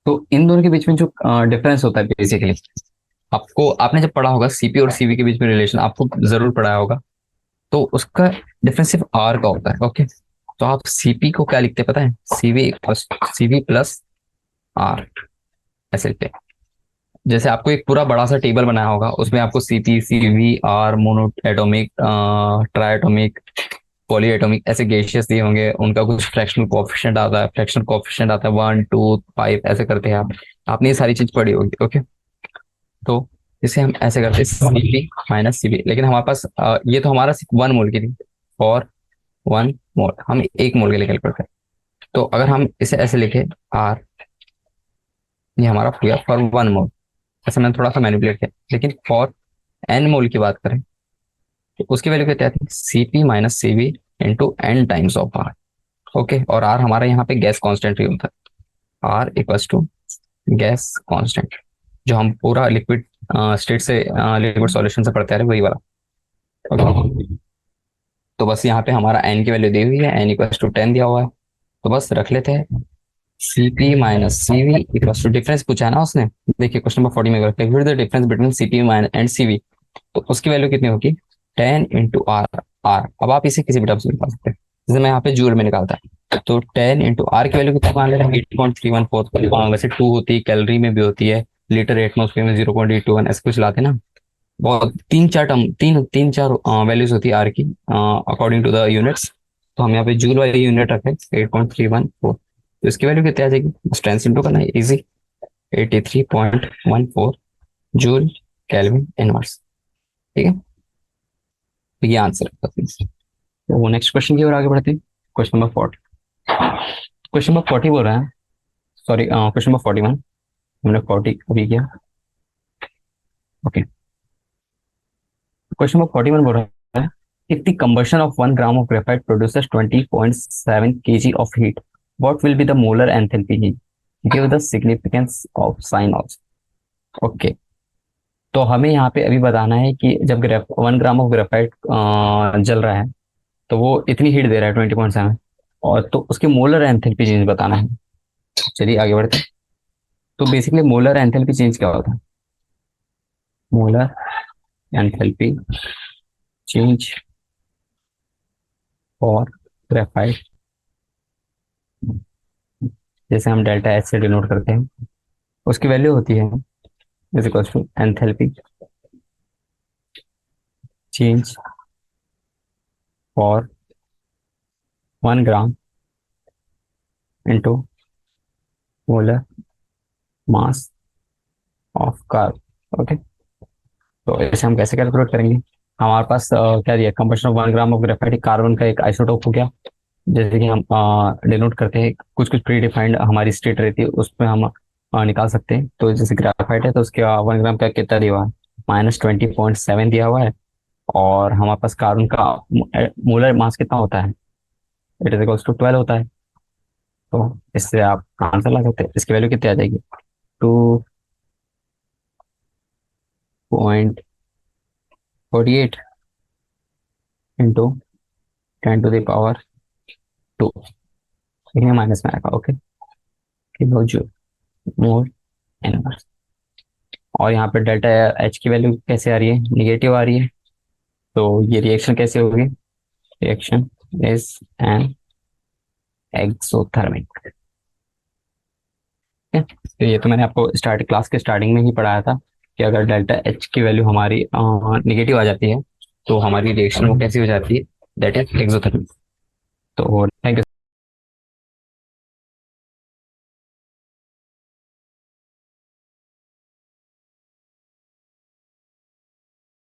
तो इन दोनों के बीच में जो डिफरेंस होता है बेसिकली, आपको, आपने जब पढ़ा होगा Cp और Cv के बीच में रिलेशन आपको जरूर पढ़ाया होगा, तो उसका डिफरेंस सिर्फ R का होता है। ओके, तो आप Cp को क्या लिखते हैं पता है, Cv प्लस R ऐसे लिखते हैं। जैसे आपको एक पूरा बड़ा सा टेबल बनाया होगा, उसमें आपको Cp Cv R mono atomic, ट्राइएटोमिक, poly atomic ऐसे गैसेस दिए होंगे, उनका कुछ फ्रैक्शनल कोएफिशिएंट आता है, फ्रैक्शनल कोएफिशिएंट आता है 1 2 5 ऐसे करते हैं आप, आपने ये सारी चीज पढ़ी होगी। ओके, तो इसे हम ऐसे करते हैं Cp माइनस Cv, लेकिन हमारे पास ये तो हमारा सिर्फ 1 मोल की थी, और 1 मोल हम 1 मोल के लिए कैलकुलेट करें, तो अगर हम इसे ऐसे लिखे R, ये हमारा हो गया फॉर 1 मोल। ऐसे मैंने थोड़ा सा मैनिपुलेट किया, लेकिन फॉर N मोल की बात करें तो उसकी वैल्यू क्या आती है, Cp minus Cv into N times of R। Okay, और R हमारा यहाँ पे गैस कांस्टेंट ही होता है, R equals to gas constant, जो हम पूरा लिक्विड स्टेट से लिक्विड सॉल्यूशन से पढ़ते आ रहे हैं, वही वाला। ओके, तो बस यहाँ पे हमारा एन की वैल्यू दी हुई है, एन इक्वल्स टू 10 दिया हुआ है, तो बस रख लेते हैं CP minus CV equals to, difference पूछा है ना उसने। देखिए क्वेश्चन नंबर 40 में calculate the difference between CP minus and CV, तो उसकी वैल्यू कितनी होगी 10 इंटू आर। आर अब आप इसे किसी भी टर्म्स में निकाल सकते हैं, जैसे मैं यहाँ पे जूल में निकालता है, तो 10 इंटू आर की वैल्यू कितनी मान लेते हैं 8.314, वैसे 2 होती है, कैलोरी में भी होती है, लीटर एटमोस्फेयर में 0.821, ऐसे कुछ लाते हैं ना। बहुत तीन चार टर्म, तीन चार वैल्यूज होती है आर की अकॉर्डिंग टू द यूनिट्स। तो हम यहाँ पे जूल वाली यूनिट रखें 8.314, तो इसकी वैल्यू कितनी आ जाएगी, बस 10 से इंटू करना है, इजी, 83.14 जूल केल्विन इनवर्स। ठीक है, तो ये आंसर है। तो वो नेक्स्ट क्वेश्चन की ओर आगे बढ़ते हैं, क्वेश्चन नंबर 40। क्वेश्चन नंबर 40 बोल रहा है, सॉरी क्वेश्चन नंबर 41, हमने 40 अभी किया। ओके, क्वेश्चन नंबर 41 बोल रहा है, if the combustion of 1 gram of graphite produces 20.7 kg of heat, what will be the molar enthalpy? Give the significance of sign also. Okay, तो हमें यहाँ पे अभी बताना है कि जब 1 ग्राम ऑफ ग्रेफाइट जल रहा है, तो वो इतनी हीट दे रहा है 20.7, और तो उसके मोलर एंथैल्पी चेंज बताना है। चलिए आगे बढ़ते हैं। तो बेसिकली मोलर एंथैल्पी चेंज क्या होता है, molar enthalpy change for graphite, जैसे हम डेल्टा एच से डिनोट करते हैं, उसकी वैल्यू होती है is equal to enthalpy change for 1 gram into molar mass of carb. Okay, तो ऐसे हम कैसे कैलकुलेट करेंगे, हमारे पास क्या दिया, combustion of 1 gram of graphite carbon का एक आइसोटोप हो गया, जैसे कि हम डिनोट करते हैं, कुछ कुछ प्री डिफाइंड हमारी स्टेट रहती है, उसमें हम निकाल सकते हैं। तो जैसे ग्रेफाइट है, तो उसके 1 ग्राम का कितना दिया हुआ है, -20.7 दिया हुआ है, और हमारे पास कार्बन का मोलर मास कितना होता है, इट इज इक्वल्स टू 12 होता है। तो इससे आप आंसर ला सकते हैं, इसकी वैल्यू कितनी आ जाएगी, 2.48 इंटू 10⁻², ठीक है, माइनस में आएगा। Okay, kilo joule mole inverse. और यहाँ पे डेल्टा एच की वैल्यू कैसे आ रही है, निगेटिव आ रही है, तो ये रिएक्शन कैसे होगी, रिएक्शन इज एन एक्सोथर्मिक। तो ये तो मैंने आपको क्लास के स्टार्टिंग में ही पढ़ाया था कि अगर डेल्टा एच की वैल्यू हमारी निगेटिव आ जाती है, तो हमारी रिएक्शन वो कैसी हो जाती है, दैट इज एक्सोथर्मिक। तो थैंक यू।